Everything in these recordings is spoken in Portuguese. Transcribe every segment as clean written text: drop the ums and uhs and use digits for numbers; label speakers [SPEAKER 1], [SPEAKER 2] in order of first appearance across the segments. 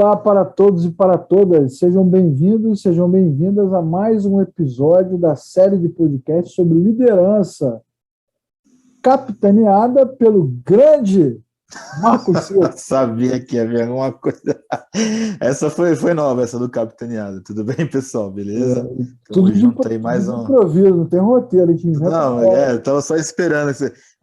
[SPEAKER 1] Olá para todos e para todas, sejam bem-vindos, sejam bem-vindas a mais um episódio da série de podcast sobre liderança, capitaneada pelo grande Marcos Silva.
[SPEAKER 2] Sabia que havia alguma coisa. Essa foi nova, essa do capitaneado. Tudo bem, pessoal? Beleza?
[SPEAKER 1] Tudo
[SPEAKER 2] Tamo junto aí, mais
[SPEAKER 1] de
[SPEAKER 2] um.
[SPEAKER 1] improviso, não tem roteiro, a gente inventa.
[SPEAKER 2] Não, eu tava só esperando.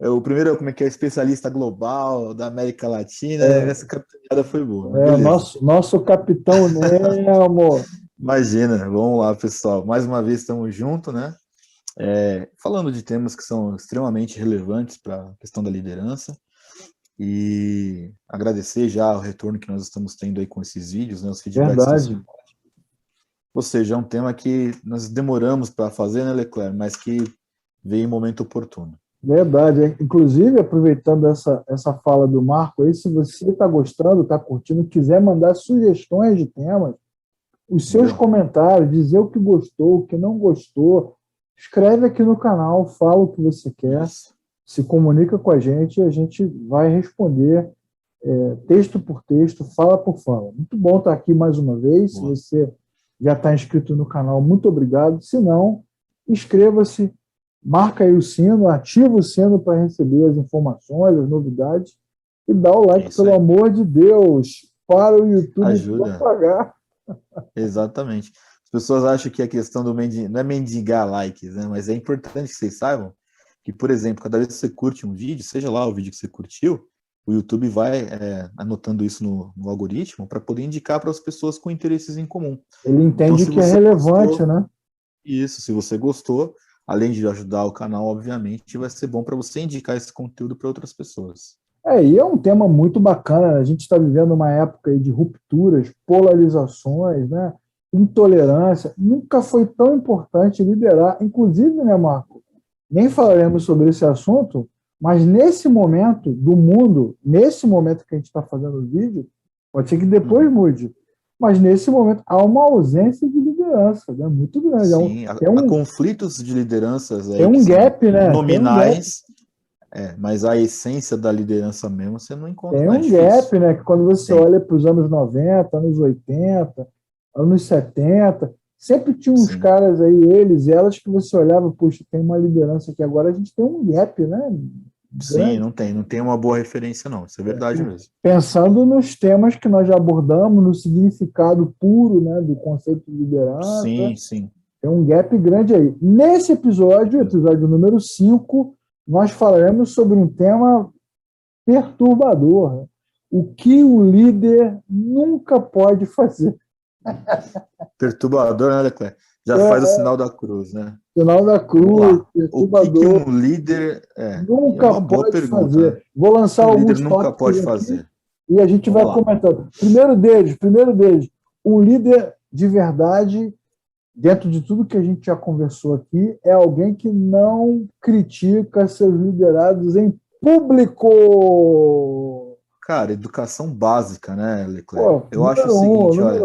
[SPEAKER 2] O primeiro, como é que é? Especialista global da América Latina. Essa capitaneada foi boa, mas beleza.
[SPEAKER 1] Nosso capitão Nemo.
[SPEAKER 2] Imagina, vamos lá, pessoal. Mais uma vez estamos juntos, né? Falando de temas que são extremamente relevantes para a questão da liderança. E agradecer já o retorno que nós estamos tendo aí com esses vídeos, né? Os feedbacks.
[SPEAKER 1] Verdade.
[SPEAKER 2] Ou seja, é um tema que nós demoramos para fazer, né, Leclerc? Mas que veio em momento oportuno.
[SPEAKER 1] Verdade. Inclusive, aproveitando essa fala do Marco aí, se você está gostando, está curtindo, quiser mandar sugestões de temas, os seus comentários, dizer o que gostou, o que não gostou, escreve aqui no canal, fala o que você quer. Isso. Se comunica com a gente vai responder texto por texto, fala por fala. Muito bom estar aqui mais uma vez. Se você já está inscrito no canal, muito obrigado. Se não, inscreva-se, marca aí o sino, ativa o sino para receber as informações, as novidades e dá o like, pelo amor de Deus, para o YouTube não pagar.
[SPEAKER 2] Exatamente. As pessoas acham que a questão do não é mendigar likes, né? Mas é importante que vocês saibam que, por exemplo, cada vez que você curte um vídeo, seja lá o vídeo que você curtiu, o YouTube vai anotando isso no algoritmo para poder indicar para as pessoas com interesses em comum.
[SPEAKER 1] Ele entende então, que é relevante, né?
[SPEAKER 2] Isso, se você gostou, além de ajudar o canal, obviamente, vai ser bom para você indicar esse conteúdo para outras pessoas.
[SPEAKER 1] E é um tema muito bacana. A gente está vivendo uma época aí de rupturas, polarizações, né? Intolerância. Nunca foi tão importante liderar, inclusive, né, Marco? Nem falaremos sobre esse assunto, mas nesse momento do mundo, nesse momento que a gente está fazendo o vídeo, pode ser que depois mude, mas nesse momento há uma ausência de liderança, né, muito grande.
[SPEAKER 2] Sim, há conflitos de lideranças aí
[SPEAKER 1] tem um gap, né?
[SPEAKER 2] Nominais, mas a essência da liderança mesmo você não encontra.
[SPEAKER 1] Tem um gap, né? Que quando você olha para os anos 90, anos 80, anos 70... Sempre tinha uns caras aí, eles e elas, que você olhava, puxa, tem uma liderança aqui. Agora a gente tem um gap, né?
[SPEAKER 2] Sim, não tem uma boa referência, não. Isso é verdade mesmo.
[SPEAKER 1] Pensando nos temas que nós já abordamos, no significado puro, né, do conceito de liderança.
[SPEAKER 2] Sim.
[SPEAKER 1] Tem um gap grande aí. Nesse episódio número 5, nós falaremos sobre um tema perturbador. O que o líder nunca pode fazer.
[SPEAKER 2] Perturbador, né, Leclerc? Já faz o sinal da cruz, né?
[SPEAKER 1] Sinal da cruz,
[SPEAKER 2] perturbador. O que um líder
[SPEAKER 1] nunca pode fazer? Vou lançar alguns
[SPEAKER 2] nunca pode fazer.
[SPEAKER 1] E a gente vai comentando. Primeiro deles, um líder de verdade, dentro de tudo que a gente já conversou aqui, é alguém que não critica seus liderados em público.
[SPEAKER 2] Cara, educação básica, né, Leclerc? Eu acho o seguinte, olha...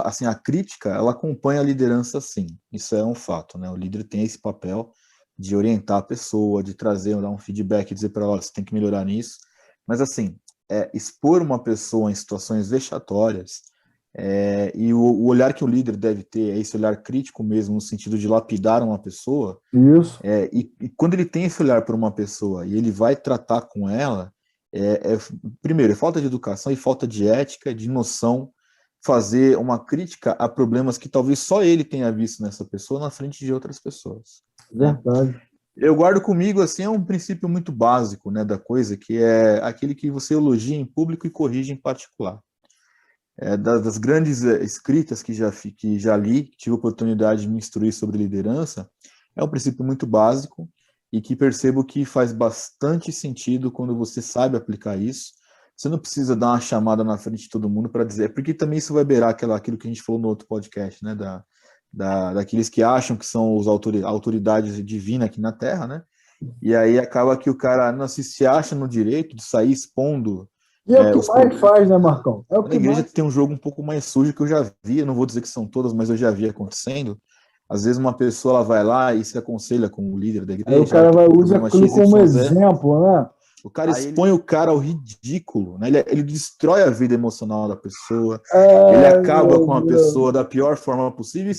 [SPEAKER 2] assim, a crítica, ela acompanha a liderança, sim. Isso é um fato, né? O líder tem esse papel de orientar a pessoa, de trazer, dar um feedback, dizer para ela, você tem que melhorar nisso. Mas, assim, expor uma pessoa em situações vexatórias, e o olhar que o líder deve ter é esse olhar crítico mesmo, no sentido de lapidar uma pessoa.
[SPEAKER 1] Isso.
[SPEAKER 2] E quando ele tem esse olhar por uma pessoa e ele vai tratar com ela, primeiro, é falta de educação e falta de ética, de noção, fazer uma crítica a problemas que talvez só ele tenha visto nessa pessoa na frente de outras pessoas.
[SPEAKER 1] Verdade.
[SPEAKER 2] Eu guardo comigo, assim, é um princípio muito básico, né, da coisa, que é aquele que você elogia em público e corrige em particular. Das grandes escritas que já li, tive a oportunidade de me instruir sobre liderança, é um princípio muito básico, e que percebo que faz bastante sentido quando você sabe aplicar isso. Você não precisa dar uma chamada na frente de todo mundo para dizer, porque também isso vai beirar aquilo que a gente falou no outro podcast, né, daqueles que acham que são a autoridade divina aqui na Terra, né, e aí acaba que o cara não se acha no direito de sair expondo.
[SPEAKER 1] E é o que mais faz, né, Marcão?
[SPEAKER 2] A igreja tem um jogo um pouco mais sujo que eu já vi, eu não vou dizer que são todas, mas eu já vi acontecendo. Às vezes uma pessoa ela vai lá e se aconselha com o líder da igreja.
[SPEAKER 1] Aí o cara vai usar aquilo como exemplo, né?
[SPEAKER 2] O cara expõe o cara ao ridículo, né? Ele destrói a vida emocional da pessoa, ele acaba com a pessoa da pior forma possível.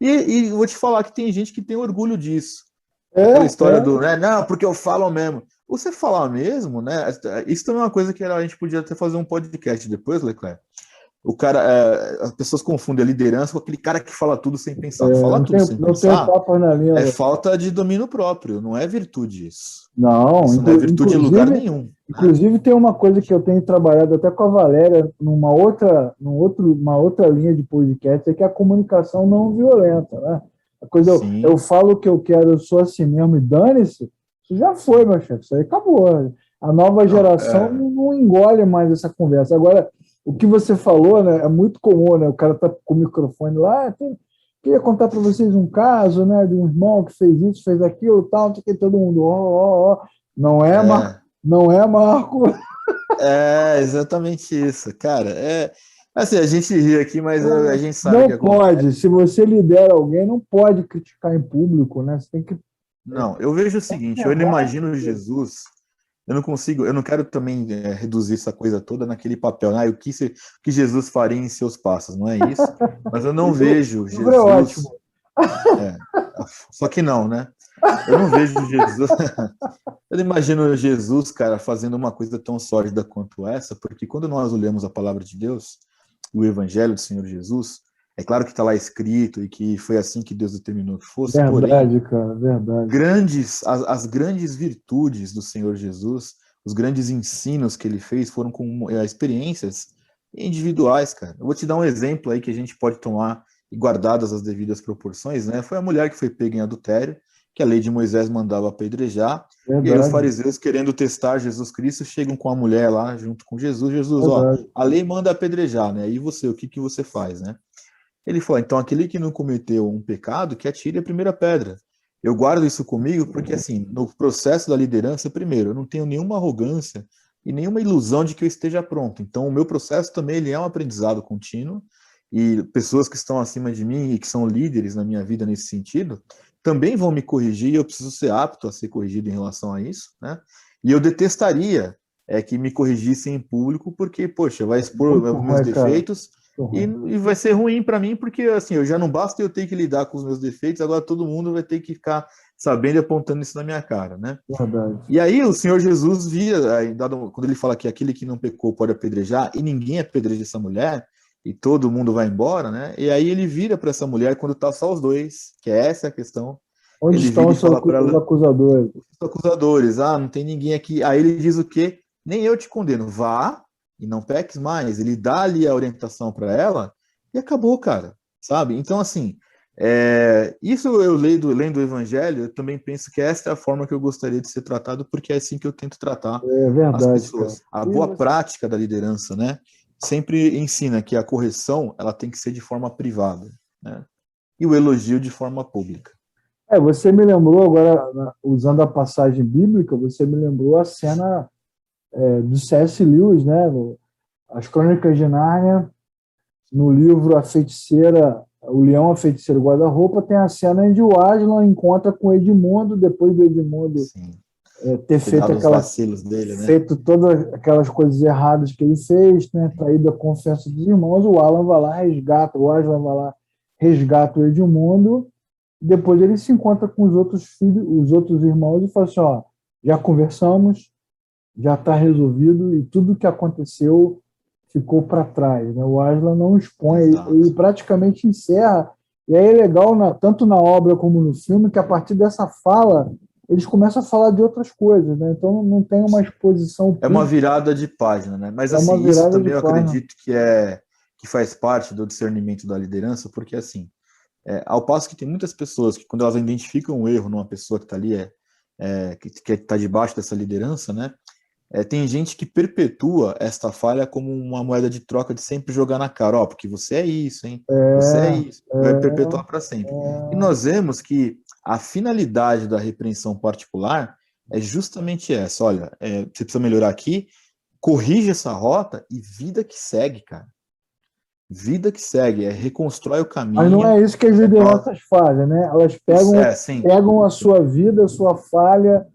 [SPEAKER 2] E vou te falar que tem gente que tem orgulho disso. Aquela história do, né? Não, porque eu falo mesmo. Você falar mesmo, né? Isso também é uma coisa que a gente podia até fazer um podcast depois, Leclerc. O cara, as pessoas confundem a liderança com aquele cara que fala tudo sem pensar. Falar tudo sem pensar é falta de domínio próprio, não é virtude isso.
[SPEAKER 1] Não,
[SPEAKER 2] isso não é virtude em lugar nenhum.
[SPEAKER 1] Inclusive, tem uma coisa que eu tenho trabalhado até com a Valéria numa outra linha de podcast, é que a comunicação não violenta, né? A coisa, eu falo o que eu quero, eu sou assim mesmo e dane-se, isso já foi, meu chefe, isso aí acabou. A nova geração não engole mais essa conversa. Agora, o que você falou, né, é muito comum, né? O cara tá com o microfone lá, queria contar para vocês um caso, né, de um irmão que fez isso, fez aquilo, tal, que todo mundo, não é, Marco?
[SPEAKER 2] É exatamente isso, cara. Assim, a gente ri aqui, mas a gente sabe
[SPEAKER 1] não
[SPEAKER 2] que
[SPEAKER 1] pode. Se você lidera alguém, não pode criticar em público, né? Você tem que.
[SPEAKER 2] Não, eu vejo o seguinte, eu não imagino Jesus. Eu não quero também reduzir essa coisa toda naquele papel, o que Jesus faria em seus passos, não é isso? Mas eu não vejo Jesus.
[SPEAKER 1] É ótimo.
[SPEAKER 2] Só que não, né? Eu não vejo Jesus. Eu não imagino Jesus, cara, fazendo uma coisa tão sólida quanto essa, porque quando nós olhamos a palavra de Deus, o Evangelho do Senhor Jesus, é claro que está lá escrito e que foi assim que Deus determinou que fosse.
[SPEAKER 1] Verdade, cara, verdade.
[SPEAKER 2] As grandes virtudes do Senhor Jesus, os grandes ensinos que ele fez foram com experiências individuais, cara. Eu vou te dar um exemplo aí que a gente pode tomar e guardadas as devidas proporções, né? Foi a mulher que foi pega em adultério, que a lei de Moisés mandava apedrejar, e aí os fariseus, querendo testar Jesus Cristo, chegam com a mulher lá junto com Jesus. Jesus, a lei manda apedrejar, né? E você, o que você faz, né? Ele falou, então aquele que não cometeu um pecado, que atire a primeira pedra. Eu guardo isso comigo porque, assim, no processo da liderança, primeiro, eu não tenho nenhuma arrogância e nenhuma ilusão de que eu esteja pronto. Então, o meu processo também ele é um aprendizado contínuo e pessoas que estão acima de mim e que são líderes na minha vida nesse sentido, também vão me corrigir e eu preciso ser apto a ser corrigido em relação a isso, né? E eu detestaria que me corrigissem em público porque, poxa, vai expor os meus defeitos. E vai ser ruim para mim, porque assim, eu já não basta eu ter que lidar com os meus defeitos, agora todo mundo vai ter que ficar sabendo e apontando isso na minha cara, né?
[SPEAKER 1] Verdade.
[SPEAKER 2] E aí o Senhor Jesus via, quando ele fala que aquele que não pecou pode apedrejar, e ninguém apedreja essa mulher, e todo mundo vai embora, né? E aí ele vira para essa mulher quando tá só os dois, que é essa a questão.
[SPEAKER 1] Onde
[SPEAKER 2] ele
[SPEAKER 1] estão os acusadores?
[SPEAKER 2] Os acusadores, não tem ninguém aqui. Aí ele diz o quê? Nem eu te condeno, vá e não peques mais. Ele dá ali a orientação para ela e acabou, cara, sabe? Então, assim, isso eu lendo o Evangelho, eu também penso que essa é a forma que eu gostaria de ser tratado, porque é assim que eu tento tratar as pessoas. Cara. A boa prática da liderança, né? Sempre ensina que a correção ela tem que ser de forma privada, né? E o elogio de forma pública.
[SPEAKER 1] Você me lembrou agora, usando a passagem bíblica, você me lembrou a cena do C.S. Lewis, né? As Crônicas de Nárnia, no livro A Feiticeira, o Leão, a Feiticeira e o Guarda-Roupa, tem a cena onde o Aslan encontra com Edmundo, depois do Edmundo ter feito todas aquelas coisas erradas que ele fez, né? Traído a confiança dos irmãos, o Aslan vai lá, resgata o Edmundo, depois ele se encontra com os outros irmãos e fala assim, já conversamos, já está resolvido e tudo que aconteceu ficou para trás, né? O Aslan não expõe, ele praticamente encerra, e aí é legal, tanto na obra como no filme, que a partir dessa fala, eles começam a falar de outras coisas, né? Então não tem uma exposição...
[SPEAKER 2] É uma virada de página, né? Mas assim, isso também eu acredito que faz parte do discernimento da liderança, porque assim, ao passo que tem muitas pessoas que quando elas identificam um erro numa pessoa que está ali, que está debaixo dessa liderança, né? Tem gente que perpetua esta falha como uma moeda de troca de sempre jogar na cara, porque você é isso, hein? Você é isso, vai perpetuar para sempre. E nós vemos que a finalidade da repreensão particular é justamente essa, olha, você precisa melhorar aqui, corrige essa rota e vida que segue, cara. Vida que segue, reconstrói o caminho.
[SPEAKER 1] Mas não é isso que as lideranças fazem, né? Elas pegam a sua vida, a sua falha,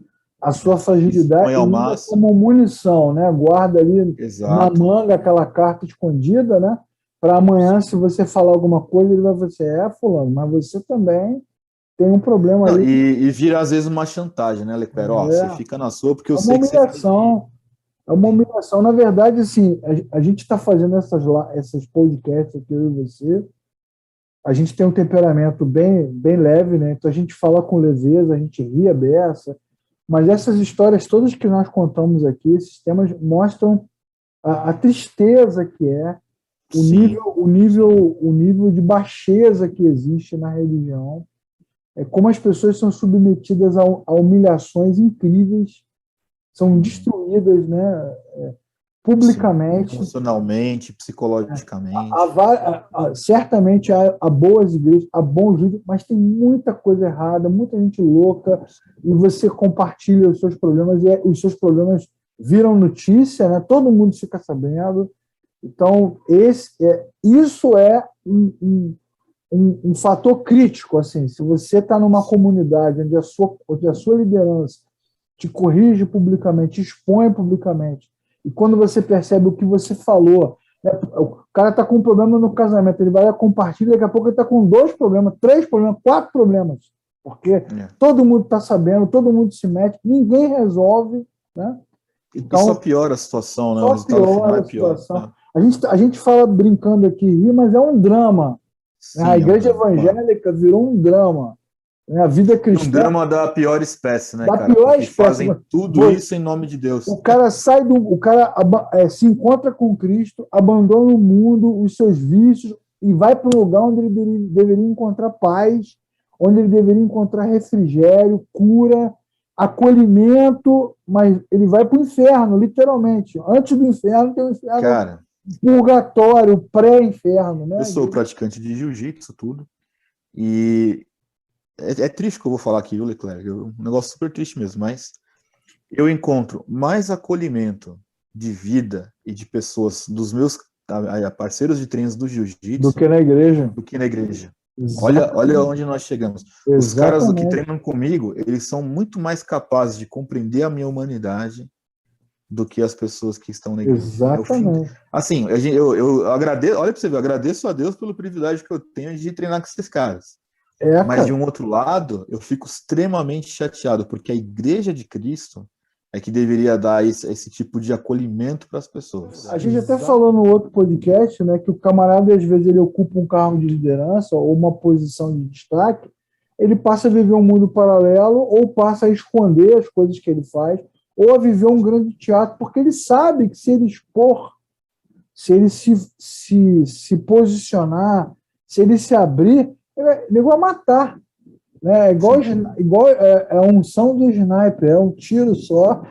[SPEAKER 1] a sua fragilidade
[SPEAKER 2] Põe ao
[SPEAKER 1] usa
[SPEAKER 2] máximo.
[SPEAKER 1] como munição, né? Guarda ali na
[SPEAKER 2] Exato.
[SPEAKER 1] manga aquela carta escondida, né? Para amanhã, se você falar alguma coisa, ele vai dizer, fulano, mas você também tem um problema
[SPEAKER 2] Não,
[SPEAKER 1] aí.
[SPEAKER 2] e vira às vezes uma chantagem, né, Leclerc? Ó, você
[SPEAKER 1] É,
[SPEAKER 2] fica na sua porque
[SPEAKER 1] é
[SPEAKER 2] eu
[SPEAKER 1] uma
[SPEAKER 2] sei que você faz isso.
[SPEAKER 1] humilhação. É uma humilhação. Na verdade, assim, a gente está fazendo essas podcasts aqui, eu e você. A gente tem um temperamento bem leve, né? Então a gente fala com leveza, a gente ri a beça. Mas essas histórias todas que nós contamos aqui, esses temas mostram a tristeza que é,
[SPEAKER 2] Sim.
[SPEAKER 1] o nível de baixeza que existe na religião, como as pessoas são submetidas a humilhações incríveis, são destruídas, né,
[SPEAKER 2] Sim.
[SPEAKER 1] publicamente.
[SPEAKER 2] Emocionalmente, psicologicamente.
[SPEAKER 1] Certamente há boas igrejas, há bons vídeos, mas tem muita coisa errada, muita gente louca, e você compartilha os seus problemas, e os seus problemas viram notícia, né? Todo mundo fica sabendo. Então, isso é um fator crítico. Assim, se você está numa comunidade onde a sua liderança te corrige publicamente, expõe publicamente, e quando você percebe o que você falou, né, o cara está com um problema no casamento, ele vai lá, compartilha, daqui a pouco ele está com 2 problemas, 3 problemas, 4 problemas, porque todo mundo está sabendo, todo mundo se mete, ninguém resolve, né?
[SPEAKER 2] E só
[SPEAKER 1] Então,
[SPEAKER 2] piora a situação, né? O
[SPEAKER 1] só
[SPEAKER 2] resultado final
[SPEAKER 1] piora
[SPEAKER 2] é
[SPEAKER 1] a
[SPEAKER 2] pior.
[SPEAKER 1] situação.
[SPEAKER 2] Né?
[SPEAKER 1] A gente fala brincando aqui, mas é um drama. A
[SPEAKER 2] Sim, é um
[SPEAKER 1] igreja
[SPEAKER 2] drama, claro.
[SPEAKER 1] evangélica virou um drama. A vida
[SPEAKER 2] E um
[SPEAKER 1] cristã
[SPEAKER 2] drama da pior espécie, né,
[SPEAKER 1] da
[SPEAKER 2] cara?
[SPEAKER 1] pior
[SPEAKER 2] Porque
[SPEAKER 1] espécie.
[SPEAKER 2] fazem tudo isso em nome de Deus.
[SPEAKER 1] O cara se encontra com Cristo, abandona o mundo, os seus vícios e vai para um lugar onde ele deveria encontrar paz, onde ele deveria encontrar refrigério, cura, acolhimento, mas ele vai para o inferno, literalmente. Antes do inferno tem o inferno
[SPEAKER 2] Cara,
[SPEAKER 1] purgatório, pré-inferno,
[SPEAKER 2] eu
[SPEAKER 1] né?
[SPEAKER 2] sou praticante de jiu-jitsu, tudo, e é triste o que eu vou falar aqui, viu, Leclerc? Um negócio super triste mesmo, mas eu encontro mais acolhimento de vida e de pessoas, dos meus parceiros de treinos do
[SPEAKER 1] Do
[SPEAKER 2] jiu-jitsu,
[SPEAKER 1] que na igreja.
[SPEAKER 2] do que na igreja. Olha
[SPEAKER 1] Exatamente.
[SPEAKER 2] onde nós chegamos. Os caras do que
[SPEAKER 1] Exatamente.
[SPEAKER 2] treinam comigo, eles são muito mais capazes de compreender a minha humanidade do que as pessoas que estão na igreja. É o fim.
[SPEAKER 1] Exatamente.
[SPEAKER 2] Assim, eu agradeço, olha para você ver, eu agradeço a Deus pelo privilégio que eu tenho de treinar com esses caras. Mas de
[SPEAKER 1] Cara.
[SPEAKER 2] um outro lado, eu fico extremamente chateado, porque a igreja de Cristo é que deveria dar esse tipo de acolhimento para as pessoas.
[SPEAKER 1] A gente até falou no outro podcast, né, que o camarada, às vezes, ele ocupa um cargo de liderança ou uma posição de destaque, ele passa a viver um mundo paralelo ou passa a esconder as coisas que ele faz ou a viver um grande teatro, porque ele sabe que se ele expor, se ele se posicionar, se ele se abrir, ele vai matar. Né? Igual a unção do sniper, é um tiro só.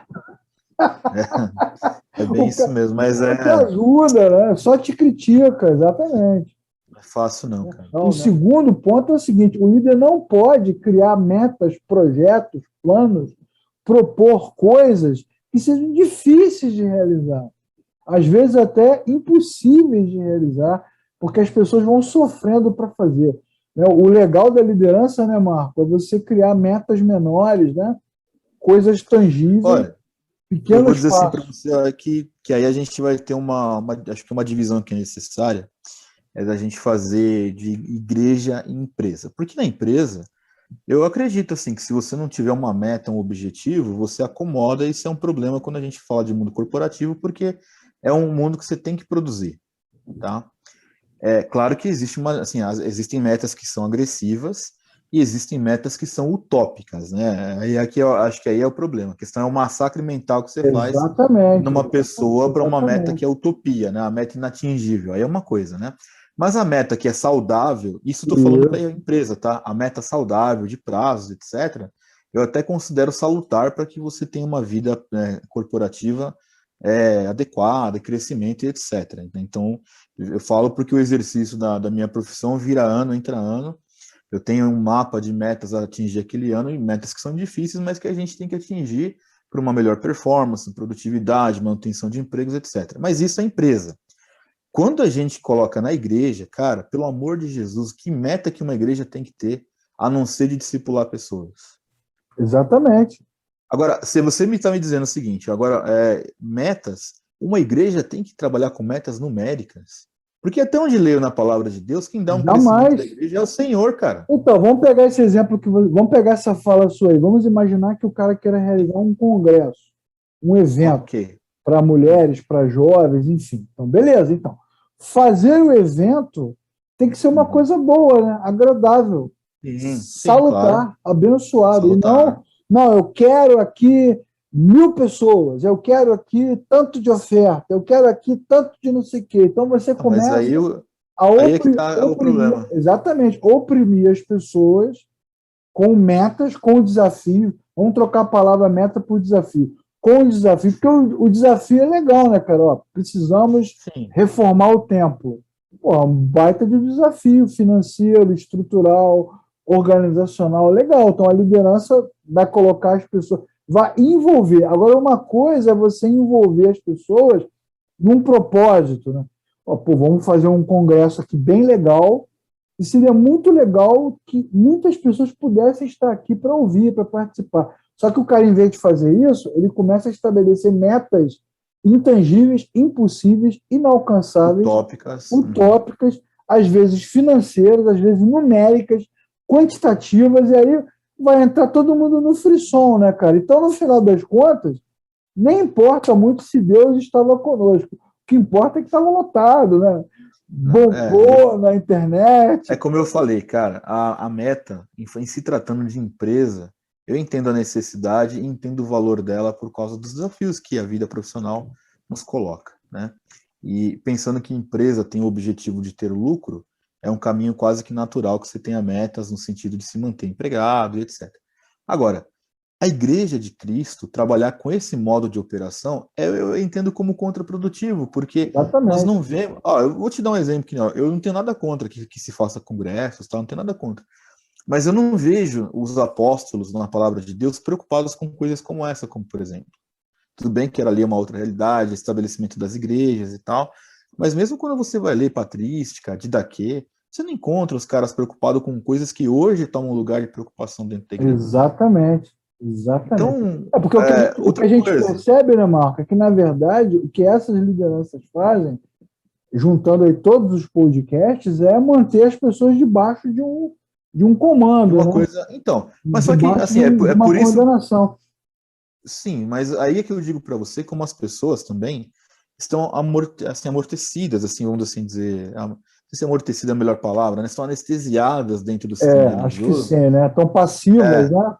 [SPEAKER 2] É bem isso mesmo, mas
[SPEAKER 1] Não te ajuda, né? Só te critica, exatamente.
[SPEAKER 2] Não é fácil não, cara.
[SPEAKER 1] O segundo ponto é o seguinte: o líder não pode criar metas, projetos, planos, propor coisas que sejam difíceis de realizar. Às vezes até impossíveis de realizar, porque as pessoas vão sofrendo para fazer. O legal da liderança, né, Marco, é você criar metas menores, né? Coisas tangíveis.
[SPEAKER 2] Olha,
[SPEAKER 1] pequenos
[SPEAKER 2] eu vou dizer
[SPEAKER 1] passos.
[SPEAKER 2] assim para você que aí a gente vai ter acho que uma divisão que é necessária, é da gente fazer de igreja e empresa. Porque na empresa, eu acredito assim que se você não tiver uma meta, um objetivo, você acomoda, e isso é um problema quando a gente fala de mundo corporativo, porque é um mundo que você tem que produzir, tá? É claro que existem metas que são agressivas e existem metas que são utópicas, né? Aí aqui eu acho que aí é o problema. A questão é o massacre mental que você faz
[SPEAKER 1] Exatamente.
[SPEAKER 2] numa pessoa para uma meta
[SPEAKER 1] Exatamente.
[SPEAKER 2] que é utopia, né? A meta inatingível. Aí é uma coisa, né? Mas a meta que é saudável, isso estou falando para a empresa, tá? A meta saudável, de prazos, etc., eu até considero salutar para que você tenha uma vida corporativa adequada, crescimento e etc. Então, eu falo porque o exercício da minha profissão vira ano, entra ano. Eu tenho um mapa de metas a atingir aquele ano, e metas que são difíceis, mas que a gente tem que atingir para uma melhor performance, produtividade, manutenção de empregos, etc. Mas isso é empresa. Quando a gente coloca na igreja, cara, pelo amor de Jesus, que meta que uma igreja tem que ter, a não ser de discipular pessoas?
[SPEAKER 1] Exatamente.
[SPEAKER 2] Agora, se você me está me dizendo o seguinte, agora, metas, uma igreja tem que trabalhar com metas numéricas. Porque até onde leio na palavra de Deus, quem dá um crescimento da
[SPEAKER 1] Jamais.
[SPEAKER 2] igreja é o Senhor, cara.
[SPEAKER 1] Então, vamos pegar esse exemplo vamos pegar essa fala sua aí. Vamos imaginar que o cara queira realizar um congresso, um evento
[SPEAKER 2] Ok.
[SPEAKER 1] para mulheres, para jovens, enfim. Então, beleza. Então, fazer o evento tem que ser uma coisa boa, né? Agradável,
[SPEAKER 2] Sim, claro.
[SPEAKER 1] salutar, abençoado. E
[SPEAKER 2] Salutar.
[SPEAKER 1] não, eu quero aqui 1.000 pessoas, eu quero aqui tanto de oferta, eu quero aqui tanto de não sei o quê. Então, você
[SPEAKER 2] Ah, mas
[SPEAKER 1] começa a
[SPEAKER 2] aí é que está o
[SPEAKER 1] oprimir,
[SPEAKER 2] problema.
[SPEAKER 1] exatamente, oprimir as pessoas com metas, com desafio. Vamos trocar a palavra meta por desafio. Com o desafio, porque o desafio é legal, né, cara? Ó, precisamos
[SPEAKER 2] Sim.
[SPEAKER 1] reformar o templo. Pô, um baita de desafio financeiro, estrutural, organizacional, legal. Então a liderança vai colocar as pessoas, vai envolver. Agora, uma coisa é você envolver as pessoas num propósito, né? Ó, pô, vamos fazer um congresso aqui bem legal, e seria muito legal que muitas pessoas pudessem estar aqui para ouvir, para participar. Só que o cara, em vez de fazer isso, ele começa a estabelecer metas intangíveis, impossíveis, inalcançáveis,
[SPEAKER 2] Utópicas.
[SPEAKER 1] utópicas, às vezes financeiras, às vezes numéricas, quantitativas, e aí vai entrar todo mundo no frisson, né, cara? Então, no final das contas, nem importa muito se Deus estava conosco. O que importa é que estava lotado, né?
[SPEAKER 2] Não,
[SPEAKER 1] Bombou na internet.
[SPEAKER 2] como eu falei, cara, a meta, em se tratando de empresa, eu entendo a necessidade e entendo o valor dela por causa dos desafios que a vida profissional nos coloca, né? E pensando que empresa tem o objetivo de ter lucro, é um caminho quase que natural que você tenha metas no sentido de se manter empregado e etc. Agora, a Igreja de Cristo trabalhar com esse modo de operação, eu entendo como contraprodutivo, porque nós
[SPEAKER 1] Exatamente.
[SPEAKER 2] não vemos. Eu vou te dar um exemplo que eu não tenho nada contra que se faça congressos, tá? Não tenho nada contra. Mas eu não vejo os apóstolos na palavra de Deus preocupados com coisas como essa, como por exemplo. Tudo bem que era ali uma outra realidade, estabelecimento das igrejas e tal, mas mesmo quando você vai ler patrística, didaquê, você não encontra os caras preocupados com coisas que hoje tomam lugar de preocupação dentro da igreja.
[SPEAKER 1] Exatamente. Exatamente.
[SPEAKER 2] Então,
[SPEAKER 1] É porque o que
[SPEAKER 2] outra
[SPEAKER 1] a gente
[SPEAKER 2] coisa.
[SPEAKER 1] percebe, né, Marco, é que, na verdade, o que essas lideranças fazem, juntando aí todos os podcasts, é manter as pessoas debaixo de um
[SPEAKER 2] De
[SPEAKER 1] comando,
[SPEAKER 2] uma
[SPEAKER 1] né?
[SPEAKER 2] coisa. Então, mas só que,
[SPEAKER 1] Debaixo
[SPEAKER 2] assim,
[SPEAKER 1] de
[SPEAKER 2] é
[SPEAKER 1] uma
[SPEAKER 2] por isso.
[SPEAKER 1] coordenação.
[SPEAKER 2] Sim, mas aí é que eu digo para você, como as pessoas também estão assim, amortecidas, assim, vamos assim dizer. Não sei se amortecida é a melhor palavra, né? Estão anestesiadas dentro do sistema
[SPEAKER 1] Acho que
[SPEAKER 2] religioso.
[SPEAKER 1] sim, né? Tão passivas, né?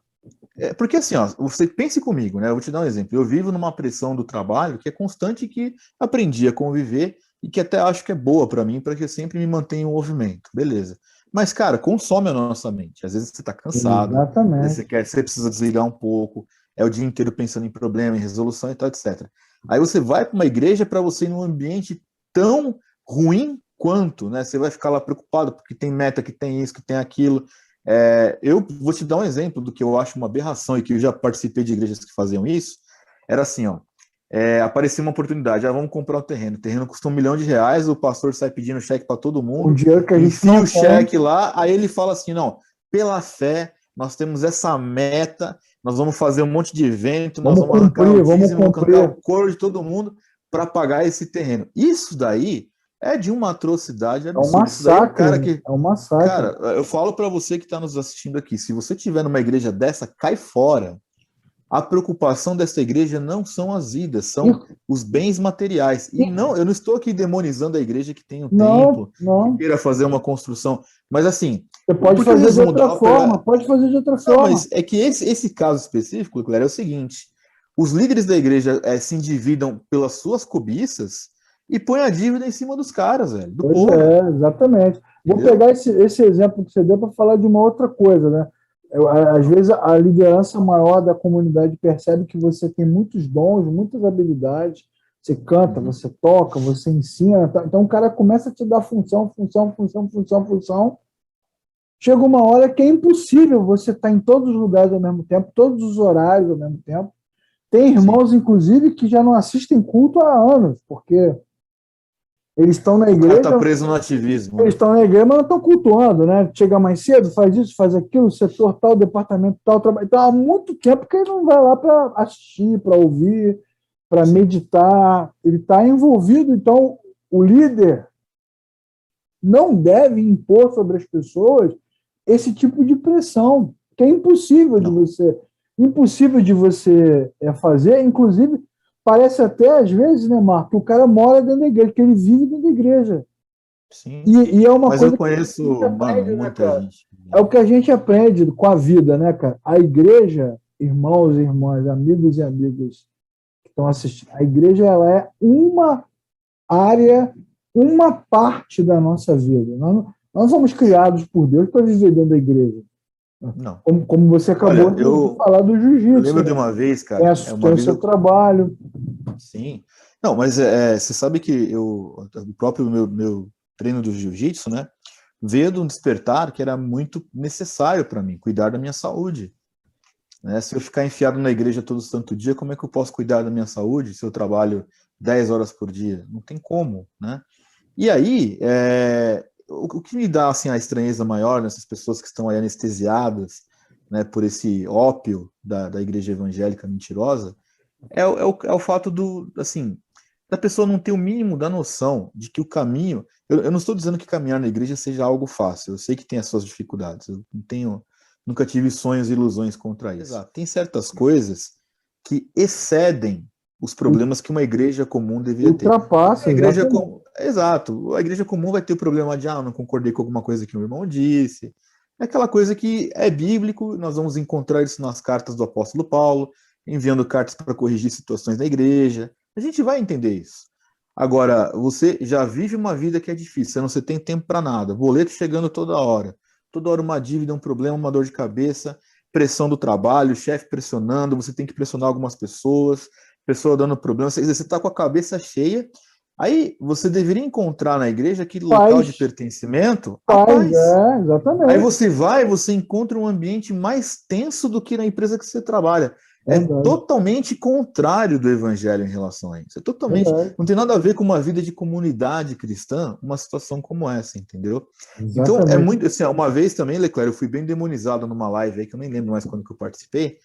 [SPEAKER 2] Porque assim, ó, você pense comigo, né? Eu vou te dar um exemplo. Eu vivo numa pressão do trabalho que é constante, que aprendi a conviver e que até acho que é boa para mim, para que eu sempre me mantenha em movimento, beleza? Mas, cara, consome a nossa mente. Às vezes você está cansado, às vezes
[SPEAKER 1] Exatamente.
[SPEAKER 2] você precisa desligar um pouco, é o dia inteiro pensando em problema, em resolução e tal, etc. Aí você vai para uma igreja para você ir num ambiente tão ruim quanto, né? Você vai ficar lá preocupado porque tem meta, que tem isso, que tem aquilo. Eu vou te dar um exemplo do que eu acho uma aberração e que eu já participei de igrejas que faziam isso. Era assim, ó, aparecia uma oportunidade, vamos comprar um terreno. O terreno custa R$ 1 milhão, o pastor sai pedindo cheque para todo
[SPEAKER 1] Um
[SPEAKER 2] mundo,
[SPEAKER 1] dinheiro que a gente
[SPEAKER 2] enfia
[SPEAKER 1] não
[SPEAKER 2] o
[SPEAKER 1] tem.
[SPEAKER 2] cheque lá, aí ele fala assim, não, pela fé, nós temos essa meta, nós vamos fazer um monte de evento, nós
[SPEAKER 1] Vamos
[SPEAKER 2] vamos arrancar o
[SPEAKER 1] cumprir, vamos
[SPEAKER 2] dízimo, vamos arrancar
[SPEAKER 1] cumprir.
[SPEAKER 2] o couro de todo mundo para pagar esse terreno. Isso daí é de uma atrocidade
[SPEAKER 1] É um
[SPEAKER 2] absurda. Isso daí é o
[SPEAKER 1] massacre,
[SPEAKER 2] cara
[SPEAKER 1] né?
[SPEAKER 2] que
[SPEAKER 1] É um massacre.
[SPEAKER 2] Cara, eu falo para você que está nos assistindo aqui, se você tiver numa igreja dessa, cai fora. A preocupação dessa igreja não são as vidas,
[SPEAKER 1] E,
[SPEAKER 2] são os bens materiais. E
[SPEAKER 1] e,
[SPEAKER 2] não, eu não estou aqui demonizando a igreja que tem um
[SPEAKER 1] não,
[SPEAKER 2] templo, que
[SPEAKER 1] não.
[SPEAKER 2] queira fazer uma construção, mas assim,
[SPEAKER 1] Você pode
[SPEAKER 2] porque o
[SPEAKER 1] fazer de
[SPEAKER 2] resumo
[SPEAKER 1] outra
[SPEAKER 2] da
[SPEAKER 1] forma,
[SPEAKER 2] ópera.
[SPEAKER 1] pode fazer de outra
[SPEAKER 2] Não,
[SPEAKER 1] forma.
[SPEAKER 2] mas é que esse caso específico, Leclerc, é o seguinte: os líderes da igreja se endividam pelas suas cobiças e põem a dívida em cima dos caras, velho, do
[SPEAKER 1] Pois
[SPEAKER 2] povo,
[SPEAKER 1] é, exatamente. Vou
[SPEAKER 2] entendeu?
[SPEAKER 1] pegar esse exemplo que você deu para falar de uma outra coisa, né? Às vezes a liderança maior da comunidade percebe que você tem muitos dons, muitas habilidades, você canta,
[SPEAKER 2] Uhum.
[SPEAKER 1] você toca, você ensina, tá? Então o cara começa a te dar função, função, função, função, função. Chega uma hora que é impossível você estar em todos os lugares ao mesmo tempo, todos os horários ao mesmo tempo. Tem
[SPEAKER 2] Sim.
[SPEAKER 1] irmãos, inclusive, que já não assistem culto há anos, porque Eles estão na
[SPEAKER 2] O cara
[SPEAKER 1] igreja,
[SPEAKER 2] está preso no ativismo,
[SPEAKER 1] eles
[SPEAKER 2] né?
[SPEAKER 1] estão na igreja, mas não estão cultuando, né? Chega mais cedo, faz isso, faz aquilo, setor tal, departamento tal, trabalho. Então, há muito tempo que ele não vai lá para assistir, para ouvir, para
[SPEAKER 2] Sim.
[SPEAKER 1] meditar. Ele está envolvido. Então, o líder não deve impor sobre as pessoas esse tipo de pressão, que é
[SPEAKER 2] Não.
[SPEAKER 1] impossível de você fazer. Inclusive, parece até às vezes, né, Marco, que o cara mora dentro da igreja, que ele vive dentro da igreja.
[SPEAKER 2] Sim.
[SPEAKER 1] E é uma
[SPEAKER 2] Mas eu
[SPEAKER 1] coisa que a gente
[SPEAKER 2] conheço, mano,
[SPEAKER 1] aprende, né,
[SPEAKER 2] muita
[SPEAKER 1] cara?
[SPEAKER 2] gente.
[SPEAKER 1] É o que a gente aprende com a vida, né, cara? A igreja, irmãos e irmãs, amigos e amigas que estão assistindo, a igreja ela é uma área, uma parte da nossa vida. Nós somos criados por Deus para viver dentro da igreja.
[SPEAKER 2] Não.
[SPEAKER 1] Como você acabou
[SPEAKER 2] Olha,
[SPEAKER 1] de falar do
[SPEAKER 2] eu
[SPEAKER 1] jiu-jitsu,
[SPEAKER 2] lembro de
[SPEAKER 1] né?
[SPEAKER 2] uma vez,
[SPEAKER 1] Tem,
[SPEAKER 2] cara,
[SPEAKER 1] tem
[SPEAKER 2] uma
[SPEAKER 1] o
[SPEAKER 2] vez
[SPEAKER 1] seu
[SPEAKER 2] eu.
[SPEAKER 1] trabalho.
[SPEAKER 2] Sim. Não, mas você sabe que o próprio meu treino do jiu-jitsu, né, veio de um despertar que era muito necessário para mim, cuidar da minha saúde. Né? Se eu ficar enfiado na igreja todo santo dia, como é que eu posso cuidar da minha saúde se eu trabalho 10 horas por dia? Não tem como, né? E aí, o que me dá assim, a estranheza maior nessas pessoas que estão aí anestesiadas, né, por esse ópio da igreja evangélica mentirosa, é o fato assim, da pessoa não ter o mínimo da noção de que o caminho. Eu não estou dizendo que caminhar na igreja seja algo fácil, eu sei que tem as suas dificuldades, eu não tenho, nunca tive sonhos e ilusões contra isso. Exato. Tem certas coisas que excedem os problemas que uma igreja comum deveria ter.
[SPEAKER 1] Ultrapassa,
[SPEAKER 2] A igreja
[SPEAKER 1] exatamente.
[SPEAKER 2] comum, exato, a igreja comum vai ter o problema de, não concordei com alguma coisa que o irmão disse. É aquela coisa que é bíblico, nós vamos encontrar isso nas cartas do apóstolo Paulo, enviando cartas para corrigir situações na igreja. A gente vai entender isso. Agora, você já vive uma vida que é difícil, você não tem tempo para nada, boleto chegando toda hora uma dívida, um problema, uma dor de cabeça, pressão do trabalho, chefe pressionando, você tem que pressionar algumas pessoas, pessoa dando problema, você está com a cabeça cheia. Aí você deveria encontrar na igreja aquele local de
[SPEAKER 1] Paz,
[SPEAKER 2] pertencimento, a
[SPEAKER 1] paz,
[SPEAKER 2] paz. Aí
[SPEAKER 1] exatamente.
[SPEAKER 2] você vai, você encontra um ambiente mais tenso do que na empresa que você trabalha. É
[SPEAKER 1] Verdade,
[SPEAKER 2] totalmente contrário do evangelho em relação a isso. É totalmente,
[SPEAKER 1] verdade.
[SPEAKER 2] não tem nada a ver com uma vida de comunidade cristã, uma situação como essa, entendeu? Então, é
[SPEAKER 1] Exatamente.
[SPEAKER 2] muito assim, uma vez também, Leclerc, eu fui bem demonizado numa live aí, que eu nem lembro mais quando que eu participei,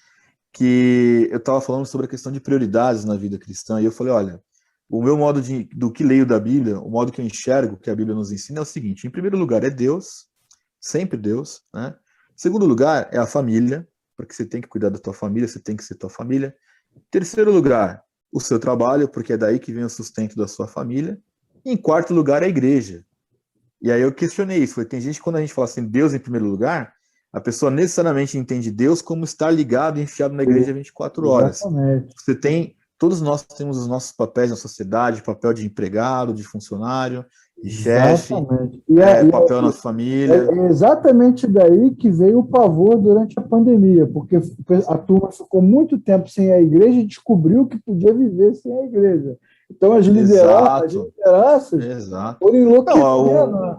[SPEAKER 2] que eu estava falando sobre a questão de prioridades na vida cristã, e eu falei, olha, o meu modo do que leio da Bíblia, o modo que eu enxergo que a Bíblia nos ensina é o seguinte: em primeiro lugar é Deus, sempre Deus, né? Em segundo lugar é a família, porque você tem que cuidar da tua família, você tem que ser tua família. Em terceiro lugar, o seu trabalho, porque é daí que vem o sustento da sua família. E em quarto lugar, a igreja. E aí eu questionei isso. Falei, tem gente, quando a gente fala assim, Deus em primeiro lugar, a pessoa necessariamente entende Deus como estar ligado e enfiado na igreja 24 horas.
[SPEAKER 1] Exatamente.
[SPEAKER 2] Todos nós temos os nossos papéis na sociedade, papel de empregado, de funcionário, de chefe,
[SPEAKER 1] Exatamente.
[SPEAKER 2] papel na família.
[SPEAKER 1] É exatamente daí que veio o pavor durante a pandemia, porque a turma ficou muito tempo sem a igreja e descobriu que podia viver sem a igreja. Então as
[SPEAKER 2] Exato,
[SPEAKER 1] lideranças
[SPEAKER 2] exato.
[SPEAKER 1] foram enlouquecendo,
[SPEAKER 2] Não,
[SPEAKER 1] né?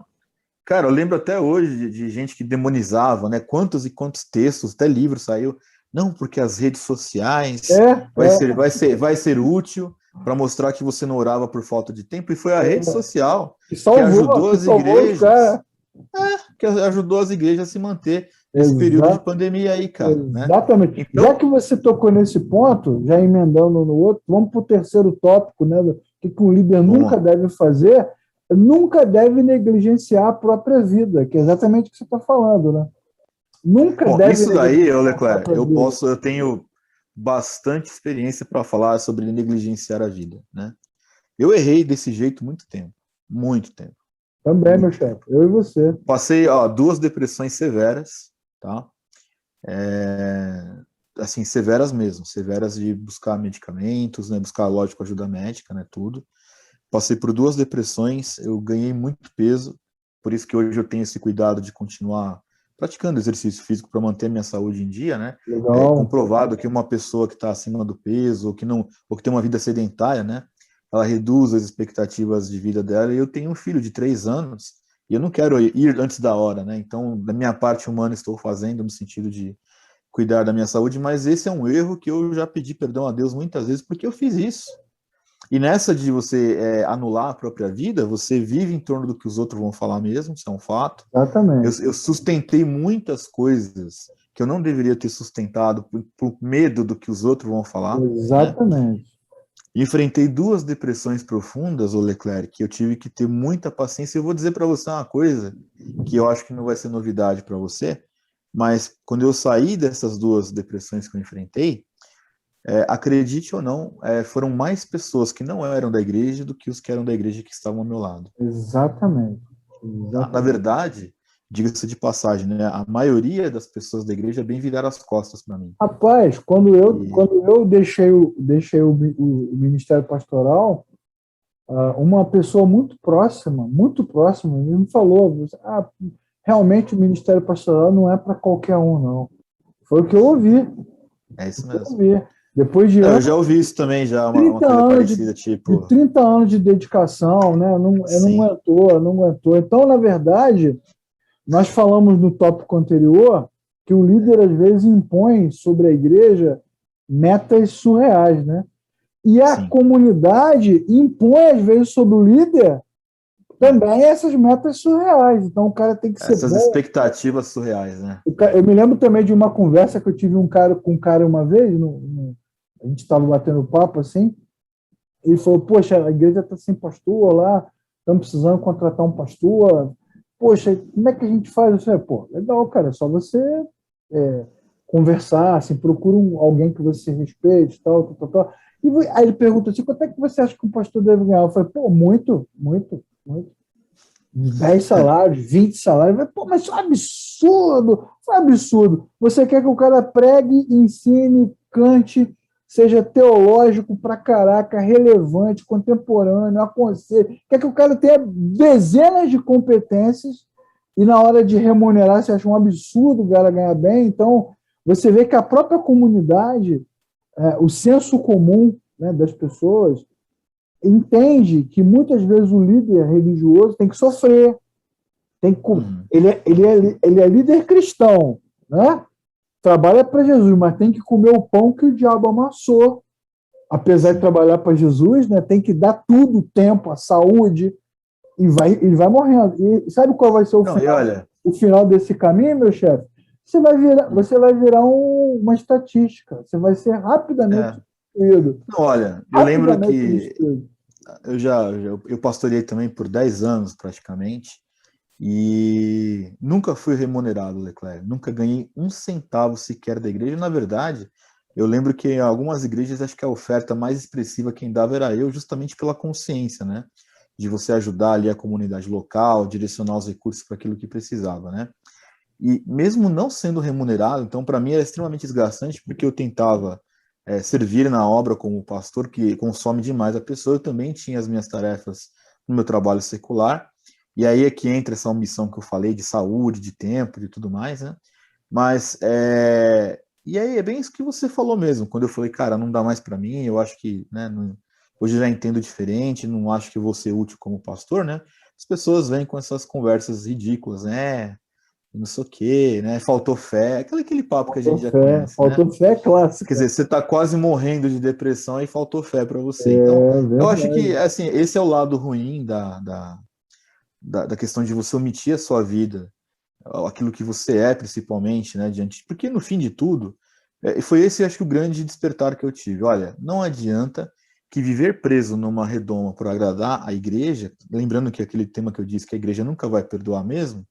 [SPEAKER 2] cara, eu lembro até hoje de gente que demonizava, né? Quantos e quantos textos, até livro saiu. Não, porque as redes sociais
[SPEAKER 1] É, é,
[SPEAKER 2] vai ser útil para mostrar que você não orava por falta de tempo. E foi a rede
[SPEAKER 1] é.
[SPEAKER 2] social
[SPEAKER 1] Que salvou os caras.
[SPEAKER 2] que ajudou as igrejas a se manter nesse período de
[SPEAKER 1] Exa
[SPEAKER 2] pandemia aí, cara, né?
[SPEAKER 1] exatamente. Já
[SPEAKER 2] Então,
[SPEAKER 1] que você tocou nesse ponto, já emendando no outro, vamos para o terceiro tópico, né? O que um líder nunca
[SPEAKER 2] bom,
[SPEAKER 1] deve fazer, nunca deve negligenciar a própria vida, que é exatamente o que você está falando, né? Nunca
[SPEAKER 2] bom,
[SPEAKER 1] deve
[SPEAKER 2] isso daí,
[SPEAKER 1] negligenciar a
[SPEAKER 2] Leclerc,
[SPEAKER 1] própria vida.
[SPEAKER 2] eu tenho bastante experiência para falar sobre negligenciar a vida, né? Eu errei desse jeito muito tempo, muito tempo,
[SPEAKER 1] Também, meu
[SPEAKER 2] muito
[SPEAKER 1] chefe,
[SPEAKER 2] tempo.
[SPEAKER 1] eu e você.
[SPEAKER 2] Passei, duas depressões severas, tá? É, assim, severas mesmo, severas de buscar medicamentos, né? Buscar, lógico, ajuda médica, né? Tudo. Passei por duas depressões, eu ganhei muito peso, por isso que hoje eu tenho esse cuidado de continuar praticando exercício físico para manter minha saúde em dia, né? É
[SPEAKER 1] Legal.
[SPEAKER 2] comprovado que uma pessoa que está acima do peso ou que não, ou que tem uma vida sedentária, né? Ela reduz as expectativas de vida dela. E eu tenho um filho de 3 anos e eu não quero ir antes da hora, né? Então, da minha parte humana, estou fazendo no sentido de cuidar da minha saúde, mas esse é um erro que eu já pedi perdão a Deus muitas vezes porque eu fiz isso. E nessa de você anular a própria vida, você vive em torno do que os outros vão falar mesmo, isso é um fato.
[SPEAKER 1] Exatamente.
[SPEAKER 2] Eu sustentei muitas coisas que eu não deveria ter sustentado por medo do que os outros vão falar, né?
[SPEAKER 1] Exatamente.
[SPEAKER 2] Enfrentei 2 depressões profundas, ô Leclerc, que eu tive que ter muita paciência. Eu vou dizer para você uma coisa que eu acho que não vai ser novidade para você, mas quando eu saí dessas 2 depressões que eu enfrentei, acredite ou não, foram mais pessoas que não eram da igreja do que os que eram da igreja que estavam ao meu lado.
[SPEAKER 1] Exatamente.
[SPEAKER 2] Na verdade, diga-se de passagem, né, a maioria das pessoas da igreja bem viraram as costas para mim.
[SPEAKER 1] Rapaz, quando eu deixei o ministério pastoral, uma pessoa muito próxima, me falou: realmente o ministério pastoral não é para qualquer um, não. Foi o que eu ouvi.
[SPEAKER 2] É isso mesmo.
[SPEAKER 1] Depois de
[SPEAKER 2] Eu já ouvi isso também, já, uma coisa parecida, tipo...
[SPEAKER 1] de 30 anos de dedicação, né? Não aguentou. Então, na verdade, nós falamos no tópico anterior que o líder, às vezes, impõe sobre a igreja metas surreais, né? E a comunidade impõe, às vezes, sobre o líder também essas metas surreais. Então, o cara tem que ser
[SPEAKER 2] essas expectativas surreais, né?
[SPEAKER 1] Eu me lembro também de uma conversa que eu tive com um cara uma vez, a gente estava batendo papo assim, ele falou: poxa, a igreja está sem pastor lá, estamos precisando contratar um pastor. Poxa, como é que a gente faz? Eu falei: pô, legal, cara, é só você conversar, assim, procura alguém que você respeite, tal. Aí ele perguntou assim: quanto é que você acha que um pastor deve ganhar? Eu falei: pô, muito, muito, muito. 10 salários, 20 salários. Eu falei: pô, mas isso é um absurdo. Foi absurdo. Você quer que o cara pregue, ensine, cante, seja teológico pra caraca, relevante, contemporâneo, aconselhe. Quer que o cara tenha dezenas de competências e na hora de remunerar você acha um absurdo o cara ganhar bem. Então, você vê que a própria comunidade, o senso comum, né, das pessoas, entende que muitas vezes o líder religioso tem que sofrer, ele é líder cristão, né? Trabalha para Jesus, mas tem que comer o pão que o diabo amassou. Apesar de trabalhar para Jesus, né, tem que dar tudo o tempo, a saúde, e ele vai morrendo. E sabe qual vai ser o final desse caminho, meu chefe? Você vai virar uma estatística. Você vai ser rapidamente destruído.
[SPEAKER 2] Olha, eu lembro que eu pastoreei também por 10 anos, praticamente, e nunca fui remunerado, Leclerc. Nunca ganhei um centavo sequer da igreja. Na verdade, eu lembro que em algumas igrejas, acho que a oferta mais expressiva quem dava era eu, justamente pela consciência, né? De você ajudar ali a comunidade local, direcionar os recursos para aquilo que precisava, né? E mesmo não sendo remunerado, então para mim era extremamente desgastante, porque eu tentava servir na obra como pastor, que consome demais a pessoa. Eu também tinha as minhas tarefas no meu trabalho secular, e aí é que entra essa omissão que eu falei de saúde, de tempo e tudo mais, né? Mas, e aí é bem isso que você falou mesmo, quando eu falei: cara, não dá mais para mim, eu acho que, né, hoje eu já entendo diferente, não acho que eu vou ser útil como pastor, né? As pessoas vêm com essas conversas ridículas, né? Não sei o quê, né? Faltou fé, aquele papo que a gente já conhece,
[SPEAKER 1] faltou
[SPEAKER 2] né?
[SPEAKER 1] fé clássica.
[SPEAKER 2] Quer dizer, você está quase morrendo de depressão e faltou fé para você. Então, eu acho que, assim, esse é o lado ruim da questão de você omitir a sua vida, aquilo que você é, principalmente, né? Porque, no fim de tudo, foi esse, acho que, o grande despertar que eu tive. Olha, não adianta que viver preso numa redoma por agradar a igreja, lembrando que aquele tema que eu disse que a igreja nunca vai perdoar mesmo,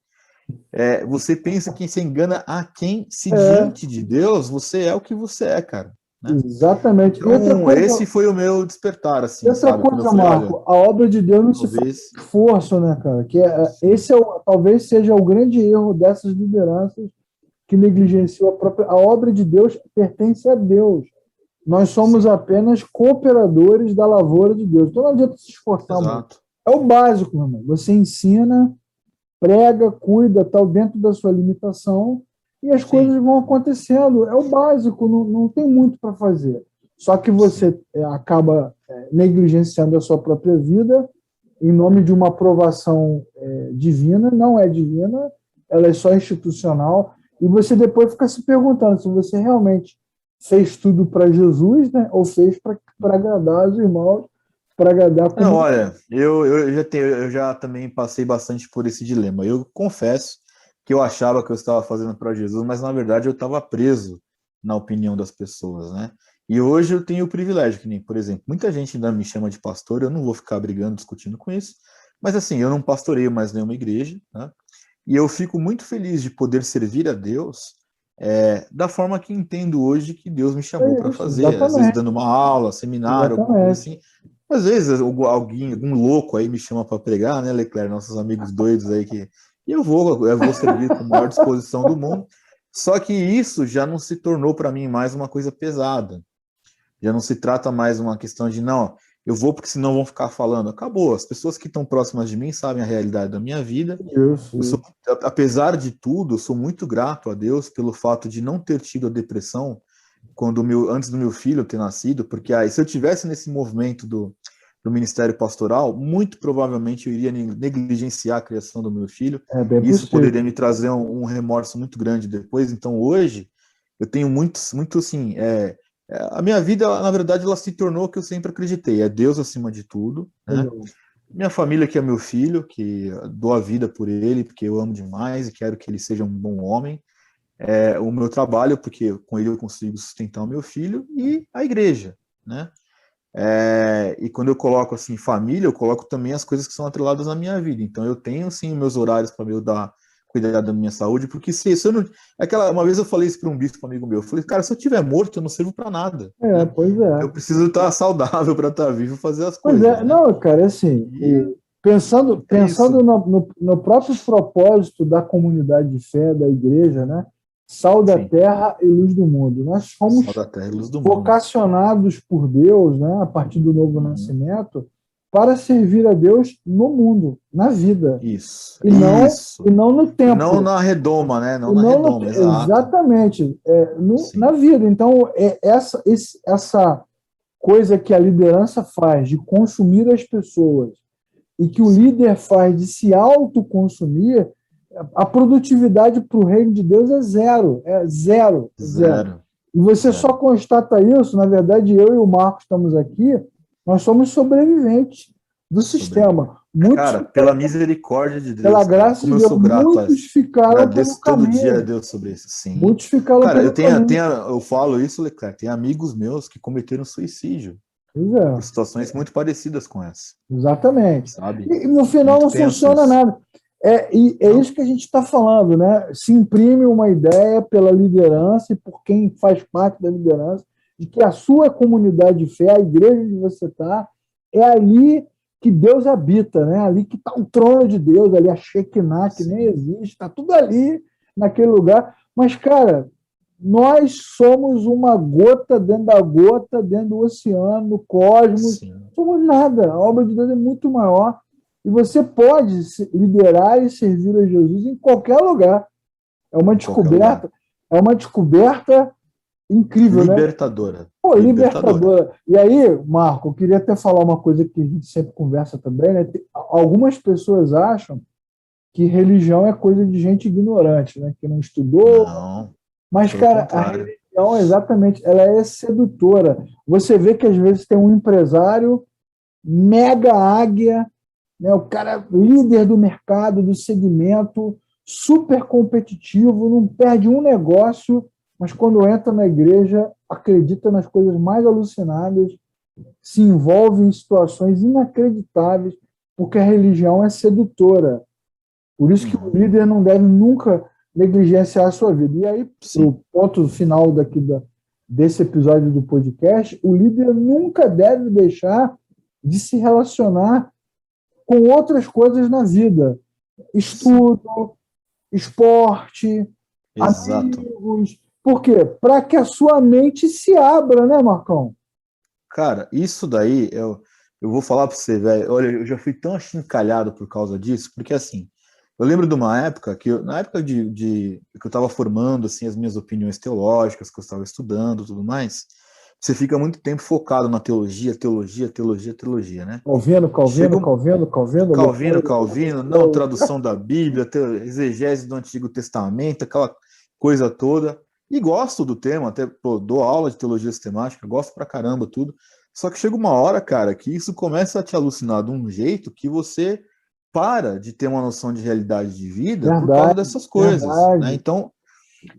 [SPEAKER 2] você pensa que você engana a quem, se diante de Deus, você é o que você é, cara. Né?
[SPEAKER 1] Exatamente.
[SPEAKER 2] Então, esse foi o meu despertar, assim,
[SPEAKER 1] outra
[SPEAKER 2] sabe?
[SPEAKER 1] coisa, Marco, a obra de Deus não se faz com esforço, né, cara? Esse talvez seja o grande erro dessas lideranças que negligenciam a obra de Deus. Pertence a Deus. Nós somos apenas cooperadores da lavoura de Deus. Então não adianta se esforçar muito. É o básico, meu irmão. Você ensina, prega, cuida, tal, dentro da sua limitação, e as coisas vão acontecendo. É o básico, não tem muito para fazer. Só que você acaba negligenciando a sua própria vida em nome de uma aprovação divina. Não é divina, ela é só institucional, e você depois fica se perguntando se você realmente fez tudo para Jesus, né, ou fez para agradar os irmãos para agradar a
[SPEAKER 2] Não,
[SPEAKER 1] comunidade.
[SPEAKER 2] olha, eu já também passei bastante por esse dilema. Eu confesso que eu achava que eu estava fazendo para Jesus, mas na verdade eu estava preso na opinião das pessoas, né? E hoje eu tenho o privilégio, que nem, por exemplo, muita gente ainda me chama de pastor, eu não vou ficar brigando, discutindo com isso, mas assim, eu não pastoreio mais nenhuma igreja, né? E eu fico muito feliz de poder servir a Deus da forma que entendo hoje que Deus me chamou
[SPEAKER 1] É
[SPEAKER 2] para
[SPEAKER 1] isso,
[SPEAKER 2] fazer, às vezes
[SPEAKER 1] exatamente.
[SPEAKER 2] dando uma aula, seminário, alguma coisa
[SPEAKER 1] Exatamente.
[SPEAKER 2] assim. Às vezes algum louco aí me chama para pregar, né, Leclerc? Nossos amigos doidos aí que. E eu vou servir com a maior disposição do mundo. Só que isso já não se tornou para mim mais uma coisa pesada. Já não se trata mais uma questão de, não, eu vou porque senão vão ficar falando. Acabou. As pessoas que estão próximas de mim sabem a realidade da minha vida.
[SPEAKER 1] Isso,
[SPEAKER 2] Eu sou,
[SPEAKER 1] isso.
[SPEAKER 2] apesar de tudo, eu sou muito grato a Deus pelo fato de não ter tido a depressão antes do meu filho ter nascido, porque aí, se eu tivesse nesse movimento do ministério pastoral, muito provavelmente eu iria negligenciar a criação do meu filho,
[SPEAKER 1] É bem
[SPEAKER 2] e isso
[SPEAKER 1] possível.
[SPEAKER 2] poderia me trazer um remorso muito grande depois. Então, hoje, eu tenho muito assim, a minha vida, na verdade, ela se tornou o que eu sempre acreditei, é Deus acima de tudo, né?
[SPEAKER 1] Legal.
[SPEAKER 2] Minha família, que é meu filho, que dou a vida por ele, porque eu amo demais e quero que ele seja um bom homem. O meu trabalho, porque com ele eu consigo sustentar o meu filho, e a igreja, né? E quando eu coloco assim família, eu coloco também as coisas que são atreladas à minha vida. Então eu tenho sim meus horários para eu cuidar da minha saúde, porque se eu não, uma vez eu falei isso para um bispo amigo meu, eu falei, cara, se eu tiver morto, eu não sirvo para nada,
[SPEAKER 1] É,
[SPEAKER 2] né?
[SPEAKER 1] pois é.
[SPEAKER 2] Eu preciso estar saudável para estar vivo e fazer as
[SPEAKER 1] Pois
[SPEAKER 2] coisas,
[SPEAKER 1] é,
[SPEAKER 2] né?
[SPEAKER 1] não, cara, é assim,
[SPEAKER 2] E
[SPEAKER 1] pensando,
[SPEAKER 2] é
[SPEAKER 1] pensando
[SPEAKER 2] isso.
[SPEAKER 1] no próprio propósito da comunidade de fé, da igreja, né? Sal da
[SPEAKER 2] Sim.
[SPEAKER 1] terra e luz do mundo. Nós
[SPEAKER 2] Sal
[SPEAKER 1] fomos
[SPEAKER 2] da terra e luz do mundo.
[SPEAKER 1] vocacionados por Deus, né, a partir do novo
[SPEAKER 2] Uhum.
[SPEAKER 1] nascimento, para servir a Deus no mundo, na vida,
[SPEAKER 2] Isso,
[SPEAKER 1] e
[SPEAKER 2] isso.
[SPEAKER 1] não no
[SPEAKER 2] E não
[SPEAKER 1] templo.
[SPEAKER 2] na redoma, né?
[SPEAKER 1] E
[SPEAKER 2] Não na
[SPEAKER 1] não
[SPEAKER 2] redoma, exato.
[SPEAKER 1] exatamente, na
[SPEAKER 2] Sim.
[SPEAKER 1] vida. Então, essa coisa que a liderança faz de consumir as pessoas e que o
[SPEAKER 2] Sim.
[SPEAKER 1] líder faz de se autoconsumir, a produtividade para o reino de Deus é zero, é zero, zero.
[SPEAKER 2] Zero.
[SPEAKER 1] E você só
[SPEAKER 2] Zero.
[SPEAKER 1] constata isso, na verdade, eu e o Marcos estamos aqui, nós somos sobreviventes do
[SPEAKER 2] Sobreviver.
[SPEAKER 1] sistema. Muitos
[SPEAKER 2] Cara, pela misericórdia de
[SPEAKER 1] pela
[SPEAKER 2] Deus, cara,
[SPEAKER 1] graça
[SPEAKER 2] como
[SPEAKER 1] de
[SPEAKER 2] eu
[SPEAKER 1] Deus,
[SPEAKER 2] sou grato
[SPEAKER 1] muitos ficaram pelo
[SPEAKER 2] agradeço todo dia a
[SPEAKER 1] caminho.
[SPEAKER 2] Deus sobre isso. Sim.
[SPEAKER 1] Muitos ficaram
[SPEAKER 2] Cara,
[SPEAKER 1] pelo caminho.
[SPEAKER 2] eu falo isso, Leclerc, tem amigos meus que cometeram suicídio
[SPEAKER 1] Pois
[SPEAKER 2] por
[SPEAKER 1] é,
[SPEAKER 2] situações muito parecidas com essa,
[SPEAKER 1] exatamente.
[SPEAKER 2] sabe?
[SPEAKER 1] E no final
[SPEAKER 2] Muito
[SPEAKER 1] não
[SPEAKER 2] tenso
[SPEAKER 1] funciona
[SPEAKER 2] isso.
[SPEAKER 1] nada. E é
[SPEAKER 2] Não,
[SPEAKER 1] isso que a gente está falando, né? Se imprime uma ideia pela liderança e por quem faz parte da liderança, de que a sua comunidade de fé, a igreja onde você está, é ali que Deus habita, né? Ali que está o trono de Deus, ali a Shekinah, que nem
[SPEAKER 2] sim,
[SPEAKER 1] existe, está tudo ali, naquele lugar. Mas, cara, nós somos uma gota dentro da gota, dentro do oceano, no cosmos.
[SPEAKER 2] sim,
[SPEAKER 1] Somos nada. A obra de Deus é muito maior. E você pode liderar e servir a Jesus em qualquer lugar.
[SPEAKER 2] em qualquer lugar.
[SPEAKER 1] É uma descoberta incrível, né?
[SPEAKER 2] Libertadora,
[SPEAKER 1] Pô,
[SPEAKER 2] libertadora.
[SPEAKER 1] libertadora. E aí, Marco, eu queria até falar uma coisa que a gente sempre conversa também, né? Algumas pessoas acham que religião é coisa de gente ignorante, né? Que não estudou.
[SPEAKER 2] Não,
[SPEAKER 1] Mas,
[SPEAKER 2] pelo
[SPEAKER 1] cara, a
[SPEAKER 2] contrário.
[SPEAKER 1] religião, exatamente, ela é sedutora. Você vê que às vezes tem um empresário mega águia, né? O cara líder do mercado, do segmento, super competitivo, não perde um negócio, mas quando entra na igreja, acredita nas coisas mais alucinadas, se envolve em situações inacreditáveis, porque a religião é sedutora. Por isso que o
[SPEAKER 2] Uhum.
[SPEAKER 1] líder não deve nunca negligenciar a sua vida. E aí,
[SPEAKER 2] Sim,
[SPEAKER 1] o ponto final desse episódio do podcast, o líder nunca deve deixar de se relacionar com outras coisas na vida.
[SPEAKER 2] sim,
[SPEAKER 1] Estudo, esporte,
[SPEAKER 2] exato.
[SPEAKER 1] amigos. Por quê? Para que a sua mente se abra, né, Marcão?
[SPEAKER 2] Cara, isso daí, eu vou falar pra você, velho. Olha, eu já fui tão achincalhado por causa disso, porque assim, eu lembro de uma época na época que eu tava formando, assim, as minhas opiniões teológicas, que eu estava estudando e tudo mais, você fica muito tempo focado na teologia, teologia, teologia, teologia, né?
[SPEAKER 1] Calvino,
[SPEAKER 2] Chega
[SPEAKER 1] Calvino,
[SPEAKER 2] um
[SPEAKER 1] Calvino, Calvino,
[SPEAKER 2] Calvino,
[SPEAKER 1] loucura.
[SPEAKER 2] Calvino, não tradução da Bíblia, exegese do Antigo Testamento, aquela coisa toda. E gosto do tema, até pô, dou aula de teologia sistemática, gosto pra caramba tudo. Só que chega uma hora, cara, que isso começa a te alucinar de um jeito que você para de ter uma noção de realidade de vida por causa
[SPEAKER 1] Verdade,
[SPEAKER 2] dessas coisas, né?
[SPEAKER 1] verdade.
[SPEAKER 2] Então,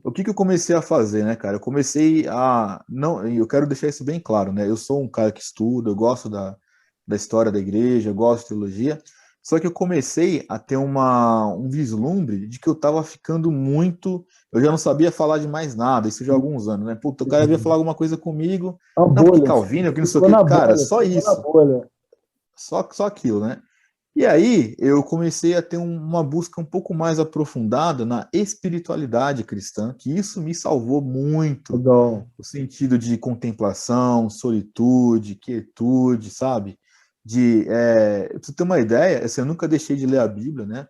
[SPEAKER 2] o que eu comecei a fazer, né, cara? Eu comecei a... Não, eu quero deixar isso bem claro, né? Eu sou um cara que estuda, eu gosto da história da igreja, eu gosto de teologia, só que eu comecei a ter um vislumbre de que eu estava ficando muito... Eu já não sabia falar de mais nada, isso já há alguns anos, né? Puta, o cara ia falar alguma coisa comigo,
[SPEAKER 1] A
[SPEAKER 2] não, porque
[SPEAKER 1] bolha,
[SPEAKER 2] Calvino, que não sei o
[SPEAKER 1] ficou
[SPEAKER 2] quê.
[SPEAKER 1] na
[SPEAKER 2] Cara,
[SPEAKER 1] bolha,
[SPEAKER 2] só
[SPEAKER 1] ficou na
[SPEAKER 2] isso,
[SPEAKER 1] bolha.
[SPEAKER 2] só aquilo, né? E aí eu comecei a ter uma busca um pouco mais aprofundada na espiritualidade cristã, que isso me salvou muito,
[SPEAKER 1] Legal.
[SPEAKER 2] o sentido de contemplação, solitude, quietude, sabe? Pra você ter uma ideia, assim, eu nunca deixei de ler a Bíblia, né?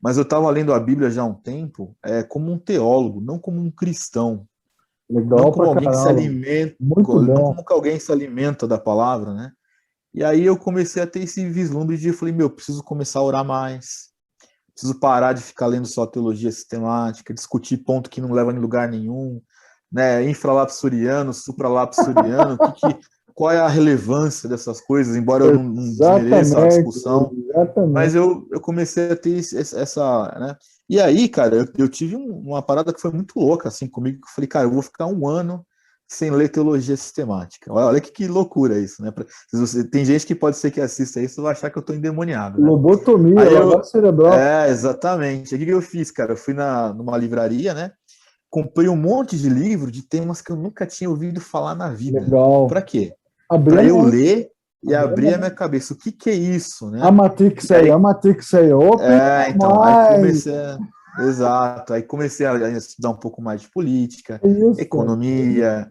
[SPEAKER 2] Mas eu estava lendo a Bíblia já há um tempo, como um teólogo, não como um cristão, não
[SPEAKER 1] Legal
[SPEAKER 2] como
[SPEAKER 1] pra
[SPEAKER 2] alguém que se
[SPEAKER 1] caramba.
[SPEAKER 2] alimenta,
[SPEAKER 1] Muito
[SPEAKER 2] não
[SPEAKER 1] bom.
[SPEAKER 2] como que alguém se alimenta da palavra, né? E aí eu comecei a ter esse vislumbre de, eu falei, meu, preciso começar a orar mais, preciso parar de ficar lendo só teologia sistemática, discutir ponto que não leva em lugar nenhum, né, infralapsuriano, supralapsuriano, qual é a relevância dessas coisas, embora eu não desmereça a
[SPEAKER 1] Exatamente,
[SPEAKER 2] discussão, mas
[SPEAKER 1] exatamente.
[SPEAKER 2] eu comecei a ter essa, né, e aí, cara, eu tive uma parada que foi muito louca, assim, comigo, que eu falei, cara, eu vou ficar um ano sem ler teologia sistemática. Olha que loucura isso, né? Tem gente que pode ser que assista isso e vai achar que eu estou endemoniado, né?
[SPEAKER 1] Lobotomia,
[SPEAKER 2] Aí eu,
[SPEAKER 1] lavagem cerebral.
[SPEAKER 2] exatamente. O que eu fiz, cara? Eu fui numa livraria, né? Comprei um monte de livro de temas que eu nunca tinha ouvido falar na vida.
[SPEAKER 1] Legal.
[SPEAKER 2] Para quê?
[SPEAKER 1] Abrir a
[SPEAKER 2] Para eu
[SPEAKER 1] mente.
[SPEAKER 2] ler e
[SPEAKER 1] Abrir a
[SPEAKER 2] abrir a minha
[SPEAKER 1] mente.
[SPEAKER 2] cabeça. O que é isso,
[SPEAKER 1] A
[SPEAKER 2] né?
[SPEAKER 1] Matrix
[SPEAKER 2] E
[SPEAKER 1] aí, a
[SPEAKER 2] aí,
[SPEAKER 1] Matrix aí. Open
[SPEAKER 2] então, aí
[SPEAKER 1] your mind.
[SPEAKER 2] comecei exato, aí comecei a estudar um pouco mais de política,
[SPEAKER 1] É isso, cara.
[SPEAKER 2] economia,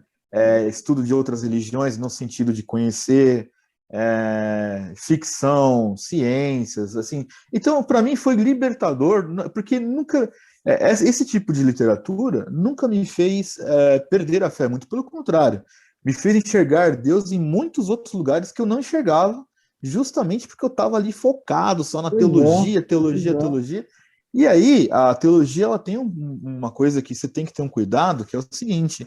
[SPEAKER 2] estudo de outras religiões no sentido de conhecer, ficção, ciências, assim. Então, para mim foi libertador, porque nunca esse tipo de literatura nunca me fez perder a fé, muito pelo contrário, me fez enxergar Deus em muitos outros lugares que eu não enxergava, justamente porque eu estava ali focado só na
[SPEAKER 1] Pois é,
[SPEAKER 2] teologia,
[SPEAKER 1] pois
[SPEAKER 2] teologia,
[SPEAKER 1] é.
[SPEAKER 2] teologia. E aí, a teologia ela tem uma coisa que você tem que ter um cuidado, que é o seguinte: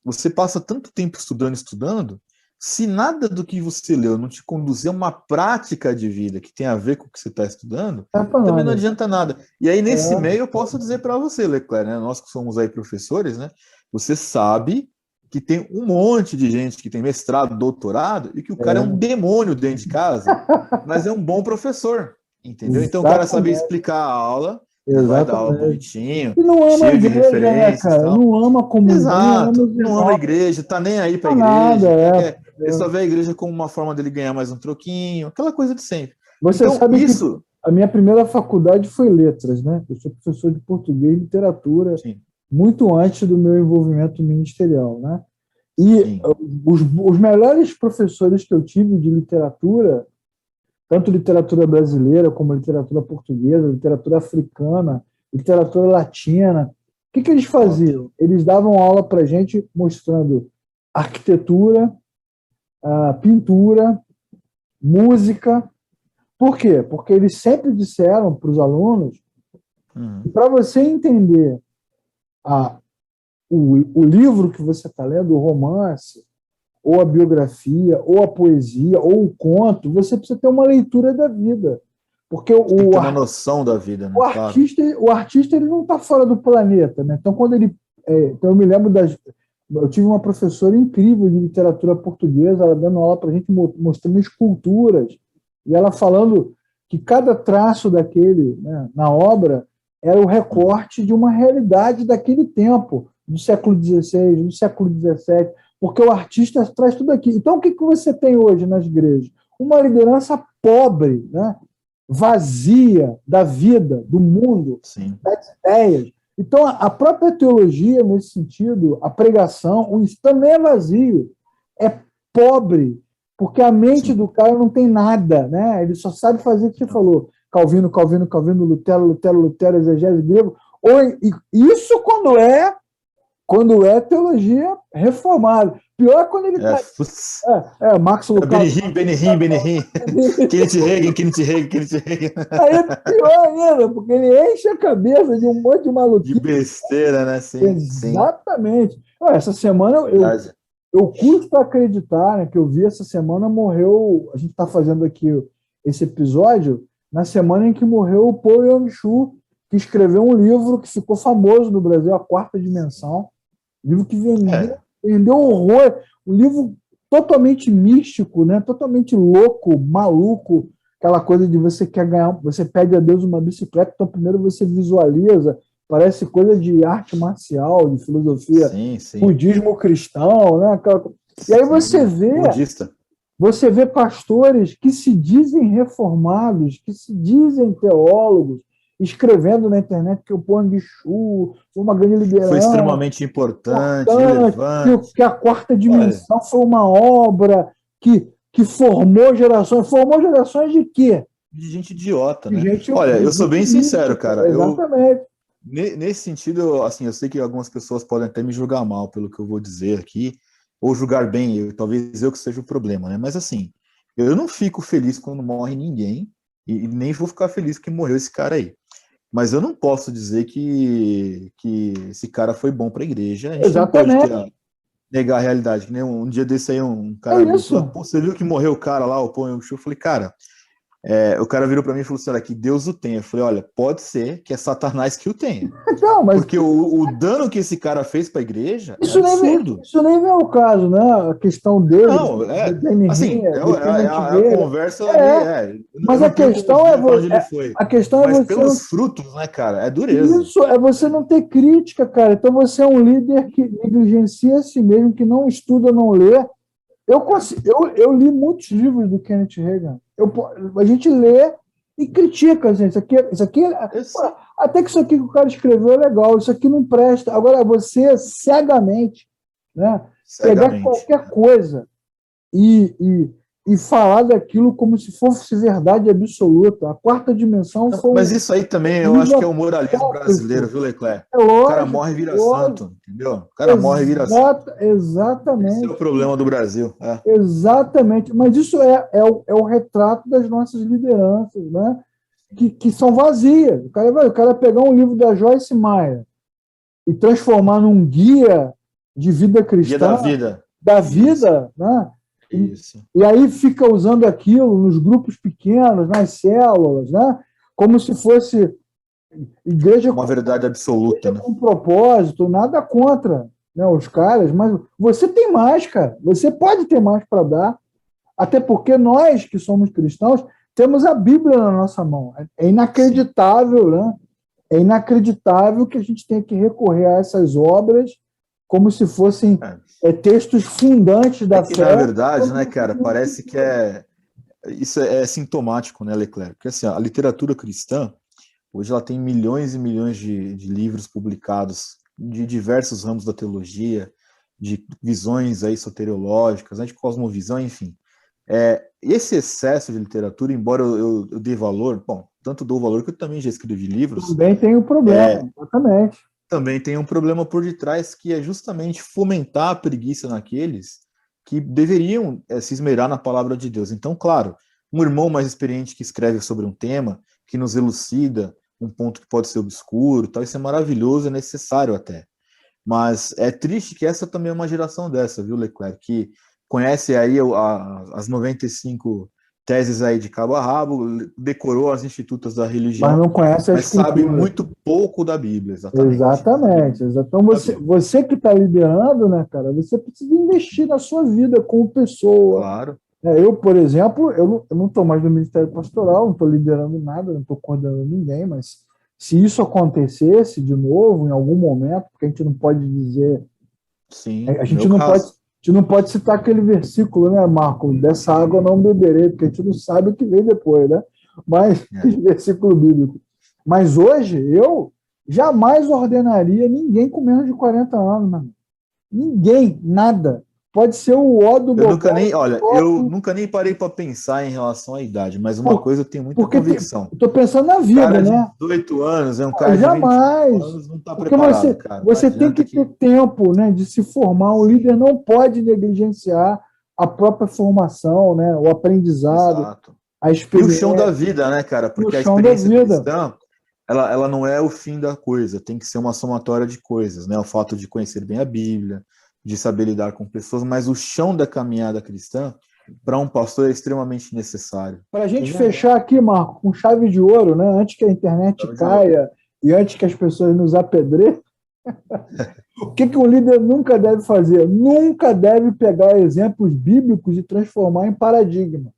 [SPEAKER 2] você passa tanto tempo estudando, estudando, se nada do que você leu não te conduzir a uma prática de vida que tem a ver com o que você está estudando,
[SPEAKER 1] Não é pra
[SPEAKER 2] também não
[SPEAKER 1] nada.
[SPEAKER 2] adianta nada. E aí, nesse
[SPEAKER 1] É,
[SPEAKER 2] meio, eu posso dizer para você, Leclerc, né, nós que somos aí professores, né, você sabe que tem um monte de gente que tem mestrado, doutorado, e que o cara é um
[SPEAKER 1] é.
[SPEAKER 2] demônio dentro de casa, mas é um bom professor, entendeu? Então, o cara saber
[SPEAKER 1] Exatamente,
[SPEAKER 2] explicar a aula, ele vai dar aula
[SPEAKER 1] exatamente.
[SPEAKER 2] bonitinho,
[SPEAKER 1] E não ama a
[SPEAKER 2] cheio de
[SPEAKER 1] igreja, né,
[SPEAKER 2] referências e
[SPEAKER 1] cara?
[SPEAKER 2] tal.
[SPEAKER 1] Não ama a comunhão, não ama
[SPEAKER 2] Exato,
[SPEAKER 1] os
[SPEAKER 2] não ama a
[SPEAKER 1] irmãos.
[SPEAKER 2] igreja, tá nem aí para a
[SPEAKER 1] Não nada,
[SPEAKER 2] igreja,
[SPEAKER 1] é.
[SPEAKER 2] ele só vê a igreja como uma forma dele ganhar mais um troquinho, aquela coisa de sempre.
[SPEAKER 1] Você
[SPEAKER 2] Então,
[SPEAKER 1] sabe que
[SPEAKER 2] isso.
[SPEAKER 1] a minha primeira faculdade foi letras, né? Eu sou professor de português e literatura
[SPEAKER 2] Sim,
[SPEAKER 1] muito antes do meu envolvimento ministerial, né? E
[SPEAKER 2] sim,
[SPEAKER 1] os melhores professores que eu tive de literatura, tanto literatura brasileira como literatura portuguesa, literatura africana, literatura latina, o que eles
[SPEAKER 2] ótimo.
[SPEAKER 1] faziam? Eles davam aula para a gente mostrando arquitetura, pintura, música. Por quê? Porque eles sempre disseram para os alunos que
[SPEAKER 2] Uhum.
[SPEAKER 1] para você entender a, o livro que você está lendo, o romance, ou a biografia, ou a poesia, ou o conto, você precisa ter uma leitura da vida. Porque
[SPEAKER 2] Tem que ter uma noção da vida, né? Claro.
[SPEAKER 1] o artista ele não está fora do planeta. Né? Então, quando ele. Então eu me lembro das. Eu tive uma professora incrível de literatura portuguesa, ela dando aula para a gente, mostrando esculturas, e ela falando que cada traço daquele, né, na obra, era o
[SPEAKER 2] Uhum.
[SPEAKER 1] recorte de uma realidade daquele tempo, do século XVI, do século XVII, porque o artista traz tudo aqui. Então, o que você tem hoje nas igrejas? Uma liderança pobre, né? Vazia da vida, do mundo,
[SPEAKER 2] Sim.
[SPEAKER 1] das ideias. Então, a própria teologia, nesse sentido, a pregação, isso também é vazio, é pobre, porque a mente
[SPEAKER 2] Sim.
[SPEAKER 1] do cara não tem nada, né? Ele só sabe fazer o que você
[SPEAKER 2] Não.
[SPEAKER 1] falou: Calvino, Calvino, Calvino, Lutero, Lutero, Lutero, exegese grego. Ou, isso quando é teologia reformada. Pior é quando ele está.
[SPEAKER 2] Putz.
[SPEAKER 1] Max Lucado.
[SPEAKER 2] Benihim, Benihim. Kenneth Hagin, Kenneth Hagin, Kenneth Hagin.
[SPEAKER 1] Aí é pior ainda, porque ele enche a cabeça de um monte de
[SPEAKER 2] De
[SPEAKER 1] maluquice.
[SPEAKER 2] besteira, né? Sim, sim.
[SPEAKER 1] Exatamente. Essa semana eu
[SPEAKER 2] Verdade.
[SPEAKER 1] eu custo acreditar, né, que eu vi essa semana, morreu, a gente está fazendo aqui esse episódio, na semana em que morreu o Paul Yong-Chu, que escreveu um livro que ficou famoso no Brasil, A Quarta Dimensão, livro que vendeu horror, um livro totalmente místico, né, totalmente louco, maluco, aquela coisa de você quer ganhar, você pede a Deus uma bicicleta, então primeiro você visualiza, parece coisa de arte marcial, de filosofia,
[SPEAKER 2] sim, sim.
[SPEAKER 1] budismo cristão, né? E aí você vê pastores que se dizem reformados, que se dizem teólogos, escrevendo na internet que o Paul Yong-Chu foi uma grande liderança.
[SPEAKER 2] Foi extremamente importante, relevante.
[SPEAKER 1] Que a Quarta Dimensão foi uma obra que formou gerações. Formou gerações de quê?
[SPEAKER 2] De gente idiota, né? Olha, eu sou bem sincero, cara.
[SPEAKER 1] Exatamente.
[SPEAKER 2] Nesse sentido, assim, eu sei que algumas pessoas podem até me julgar mal pelo que eu vou dizer aqui, ou julgar bem, talvez eu que seja o problema, né? Mas assim, eu não fico feliz quando morre ninguém, e nem vou ficar feliz que morreu esse cara aí. Mas eu não posso dizer que esse cara foi bom para a igreja. A gente
[SPEAKER 1] Exatamente.
[SPEAKER 2] não pode negar a realidade. Que nem um dia desse aí, um cara falou, pô, você viu que morreu o cara lá, o Paul Yong-Chu? Eu falei, cara, o cara virou para mim e falou, será que Deus o tem? Eu falei, olha, pode ser que é Satanás que o tenha.
[SPEAKER 1] Não, mas...
[SPEAKER 2] Porque o dano que esse cara fez para a igreja é absurdo.
[SPEAKER 1] Isso nem é o caso, né? A questão dele.
[SPEAKER 2] Não, assim, a conversa
[SPEAKER 1] mas a questão é
[SPEAKER 2] mas pelos frutos, né, cara? É dureza.
[SPEAKER 1] Isso é você não ter crítica, cara. Então você é um líder que negligencia a si mesmo, que não estuda, não lê. Eu li muitos livros do Kenneth Reagan. A gente lê e critica, gente. Isso aqui até que isso aqui que o cara escreveu é legal, isso aqui não presta. Agora, você cegamente, né, pegar qualquer coisa e falar daquilo como se fosse verdade absoluta. A Quarta Dimensão foi...
[SPEAKER 2] Mas isso aí também eu acho que é o moralismo brasileiro, viu, Leclerc? O cara morre e vira santo, entendeu? O cara morre e vira santo.
[SPEAKER 1] Exatamente.
[SPEAKER 2] Esse é o problema do Brasil.
[SPEAKER 1] Exatamente. Mas isso é o retrato das nossas lideranças, né? Que são vazias. O cara pegar um livro da Joyce Meyer e transformar num guia de vida cristã.
[SPEAKER 2] Guia da
[SPEAKER 1] vida, né?
[SPEAKER 2] Isso.
[SPEAKER 1] E aí fica usando aquilo nos grupos pequenos, nas células, né? Como se fosse igreja
[SPEAKER 2] uma verdade absoluta, né?
[SPEAKER 1] Com propósito, nada contra, né, os caras, mas você tem mais, cara. Você pode ter mais para dar, até porque nós que somos cristãos temos a Bíblia na nossa mão. É inacreditável, né? É inacreditável que a gente tenha que recorrer a essas obras como se fossem textos fundantes da fé.
[SPEAKER 2] Na verdade, né, cara, parece que isso é sintomático, né, Leclerc? Porque assim, a literatura cristã, hoje ela tem milhões e milhões de livros publicados de diversos ramos da teologia, de visões aí soteriológicas, né, de cosmovisão, enfim. Esse excesso de literatura, embora eu dê valor, tanto dou valor que eu também já escrevi livros.
[SPEAKER 1] Também tem um problema, exatamente.
[SPEAKER 2] Também tem um problema por detrás, que é justamente fomentar a preguiça naqueles que deveriam se esmerar na palavra de Deus. Então, claro, um irmão mais experiente que escreve sobre um tema, que nos elucida um ponto que pode ser obscuro, tal, isso é maravilhoso, é necessário até. Mas é triste que essa também é uma geração dessa, viu, Leclerc, que conhece aí as 95 teses aí de cabo a rabo, decorou as institutas da religião,
[SPEAKER 1] mas não conhece
[SPEAKER 2] mas sabe muito pouco da Bíblia,
[SPEAKER 1] exatamente. Então você que está liderando, né, cara, você precisa investir na sua vida como pessoa.
[SPEAKER 2] Claro.
[SPEAKER 1] Eu, por exemplo, eu não estou mais no Ministério Pastoral, não estou liderando nada, não estou coordenando ninguém, mas se isso acontecesse de novo, em algum momento, porque a gente não pode dizer...
[SPEAKER 2] Sim,
[SPEAKER 1] a gente não pode citar aquele versículo, né, Marco? Dessa água eu não beberei, porque a gente não sabe o que vem depois, né? Mas, versículo bíblico. Mas hoje, eu jamais ordenaria ninguém com menos de 40 anos, mano. Ninguém, nada. Pode ser o ó do
[SPEAKER 2] eu nunca nem parei para pensar em relação à idade, mas uma coisa eu tenho muita convicção.
[SPEAKER 1] Estou pensando na vida,
[SPEAKER 2] cara
[SPEAKER 1] né?
[SPEAKER 2] De 18 anos, um cara
[SPEAKER 1] jamais.
[SPEAKER 2] de 20 anos não está preparado, cara.
[SPEAKER 1] Você tem que ter tempo, né, de se formar. Um líder não pode negligenciar a própria formação, né, o aprendizado,
[SPEAKER 2] exato,
[SPEAKER 1] a experiência.
[SPEAKER 2] E o chão da vida, né, cara? Porque a experiência cristã, ela não é o fim da coisa, tem que ser uma somatória de coisas, né? O fato de conhecer bem a Bíblia, de saber lidar com pessoas, mas o chão da caminhada cristã, para um pastor, é extremamente necessário.
[SPEAKER 1] Para a gente fechar aqui, Marco, com chave de ouro, né? Antes que a internet caia e antes que as pessoas nos apedrejem, o que um líder nunca deve fazer? Nunca deve pegar exemplos bíblicos e transformar em paradigma.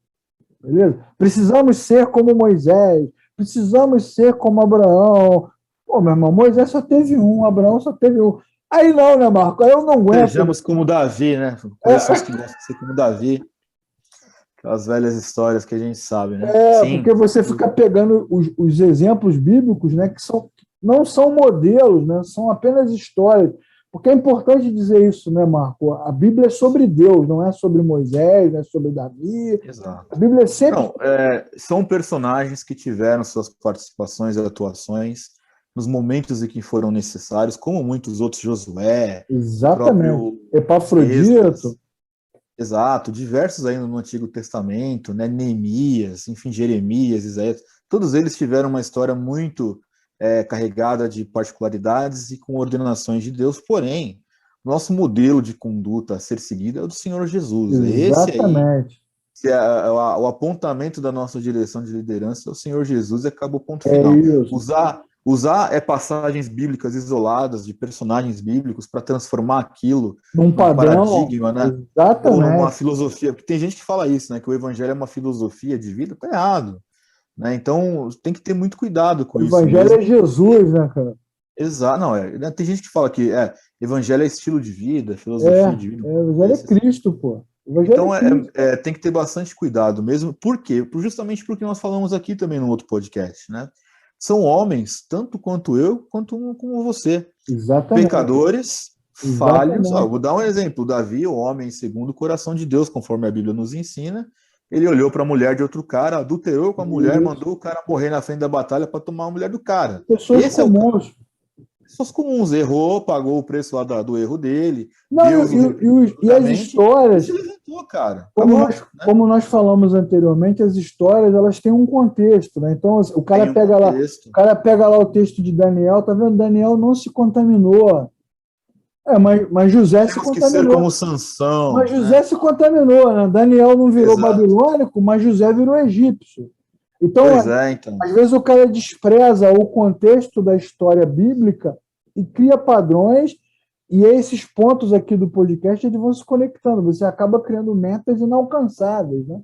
[SPEAKER 1] Beleza? Precisamos ser como Moisés, precisamos ser como Abraão. Pô, meu irmão, Moisés só teve um, Abraão só teve um. Aí não, né, Marco? Aí eu não aguento.
[SPEAKER 2] Sejamos como Davi, né? Conheço os que gostam de ser como Davi. Aquelas velhas histórias que a gente sabe, né?
[SPEAKER 1] Sim. Porque você fica pegando os exemplos bíblicos, né, que não são modelos, né, são apenas histórias. Porque é importante dizer isso, né, Marco? A Bíblia é sobre Deus, não é sobre Moisés, não é sobre Davi.
[SPEAKER 2] Exato.
[SPEAKER 1] A Bíblia é sempre...
[SPEAKER 2] Não, são personagens que tiveram suas participações e atuações nos momentos em que foram necessários, como muitos outros, Josué,
[SPEAKER 1] exatamente, Epafrodito.
[SPEAKER 2] Exato, diversos ainda no Antigo Testamento, né? Neemias, enfim, Jeremias, Isaías, todos eles tiveram uma história muito carregada de particularidades e com ordenações de Deus, porém, nosso modelo de conduta a ser seguido é o do Senhor Jesus.
[SPEAKER 1] Exatamente.
[SPEAKER 2] Esse aí, o apontamento da nossa direção de liderança é o Senhor Jesus e acaba o ponto final. Usar passagens bíblicas isoladas de personagens bíblicos para transformar aquilo
[SPEAKER 1] num
[SPEAKER 2] paradigma, né?
[SPEAKER 1] Exatamente.
[SPEAKER 2] Ou numa filosofia. Porque tem gente que fala isso, né? Que o evangelho é uma filosofia de vida, tá errado. Né? Então tem que ter muito cuidado com isso.
[SPEAKER 1] O evangelho é Jesus, né, cara?
[SPEAKER 2] Exato. Não, tem gente que fala que evangelho é estilo de vida, filosofia de vida.
[SPEAKER 1] O evangelho é Cristo, pô.
[SPEAKER 2] Então tem que ter bastante cuidado mesmo. Por quê? Justamente porque nós falamos aqui também no outro podcast, né? São homens, tanto quanto eu, quanto como você.
[SPEAKER 1] Exatamente.
[SPEAKER 2] Pecadores, falhos. Vou dar um exemplo. Davi, o homem segundo o coração de Deus, conforme a Bíblia nos ensina, ele olhou para a mulher de outro cara, adulterou com a mulher, mandou o cara morrer na frente da batalha para tomar a mulher do cara.
[SPEAKER 1] Pessoas comuns.
[SPEAKER 2] Pessoas comuns. Errou, pagou o preço lá do erro dele.
[SPEAKER 1] Não, e as histórias...
[SPEAKER 2] Se levantou, cara.
[SPEAKER 1] Como nós falamos anteriormente, as histórias elas têm um contexto, né? Então o cara pega lá o texto de Daniel, tá vendo? Daniel não se contaminou. Mas José se contaminou.
[SPEAKER 2] Temos que ser como Sansão.
[SPEAKER 1] Mas José se contaminou, né? Daniel não virou babilônico, mas José virou egípcio. Então, às vezes o cara despreza o contexto da história bíblica e cria padrões, e esses pontos aqui do podcast eles vão se conectando. Você acaba criando metas inalcançáveis, né?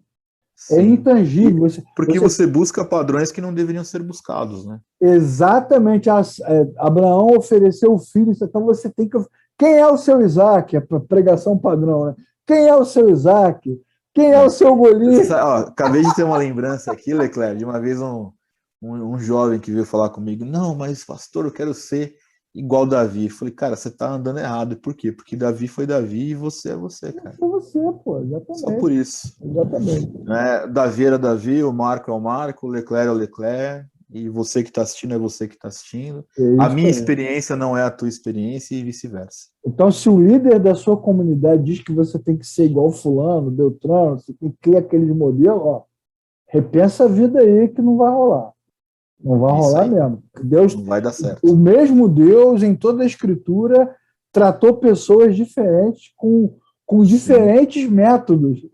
[SPEAKER 1] Sim. É intangível.
[SPEAKER 2] Porque você busca padrões que não deveriam ser buscados, né?
[SPEAKER 1] Exatamente. Abraão ofereceu o filho, então você tem que... Quem é o seu Isaac? É a pregação padrão, né? Quem é o seu Isaac? Quem é o seu Golias?
[SPEAKER 2] Acabei de ter uma lembrança aqui, Leclerc, de uma vez um jovem que veio falar comigo, não, mas pastor, eu quero ser igual Davi. Eu falei, cara, você tá andando errado. Por quê? Porque Davi foi Davi e você é você, cara.
[SPEAKER 1] É você, pô, exatamente.
[SPEAKER 2] Só por isso.
[SPEAKER 1] Exatamente.
[SPEAKER 2] Davi era Davi, o Marco é o Marco, o Leclerc é o Leclerc, e você que está assistindo é você que está assistindo. A minha experiência não é a tua experiência e vice-versa.
[SPEAKER 1] Então, se o líder da sua comunidade diz que você tem que ser igual fulano, Beltrano, você tem que criar aqueles modelos, repensa a vida aí que não vai rolar. Não vai rolar mesmo. Deus,
[SPEAKER 2] não vai dar certo.
[SPEAKER 1] O mesmo Deus, em toda a Escritura, tratou pessoas diferentes com diferentes métodos.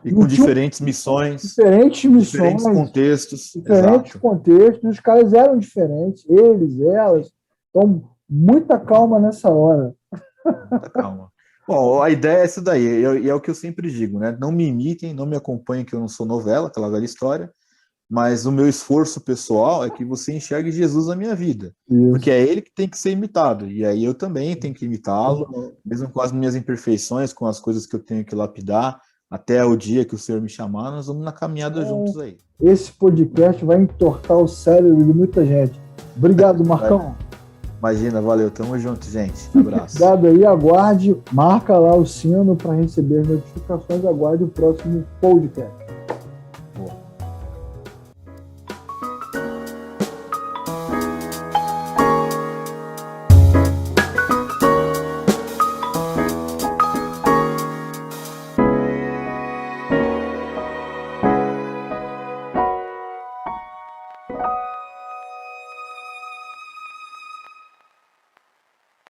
[SPEAKER 2] E com diferentes missões.
[SPEAKER 1] Diferentes
[SPEAKER 2] contextos.
[SPEAKER 1] Diferentes contextos. Os caras eram diferentes. Eles, elas. Então, muita calma nessa hora.
[SPEAKER 2] Muita calma. Bom, a ideia é essa daí. E é o que eu sempre digo, né? Não me imitem, não me acompanhem, que eu não sou novela, aquela velha história. Mas o meu esforço pessoal é que você enxergue Jesus na minha vida. Isso. Porque é ele que tem que ser imitado. E aí eu também tenho que imitá-lo, mesmo com as minhas imperfeições, com as coisas que eu tenho que lapidar. Até o dia que o Senhor me chamar, nós vamos na caminhada juntos aí.
[SPEAKER 1] Esse podcast vai entortar o cérebro de muita gente. Obrigado, Marcão.
[SPEAKER 2] Imagina, valeu. Tamo junto, gente. Um abraço.
[SPEAKER 1] Obrigado aí. Aguarde, marca lá o sino para receber as notificações. Aguarde o próximo podcast.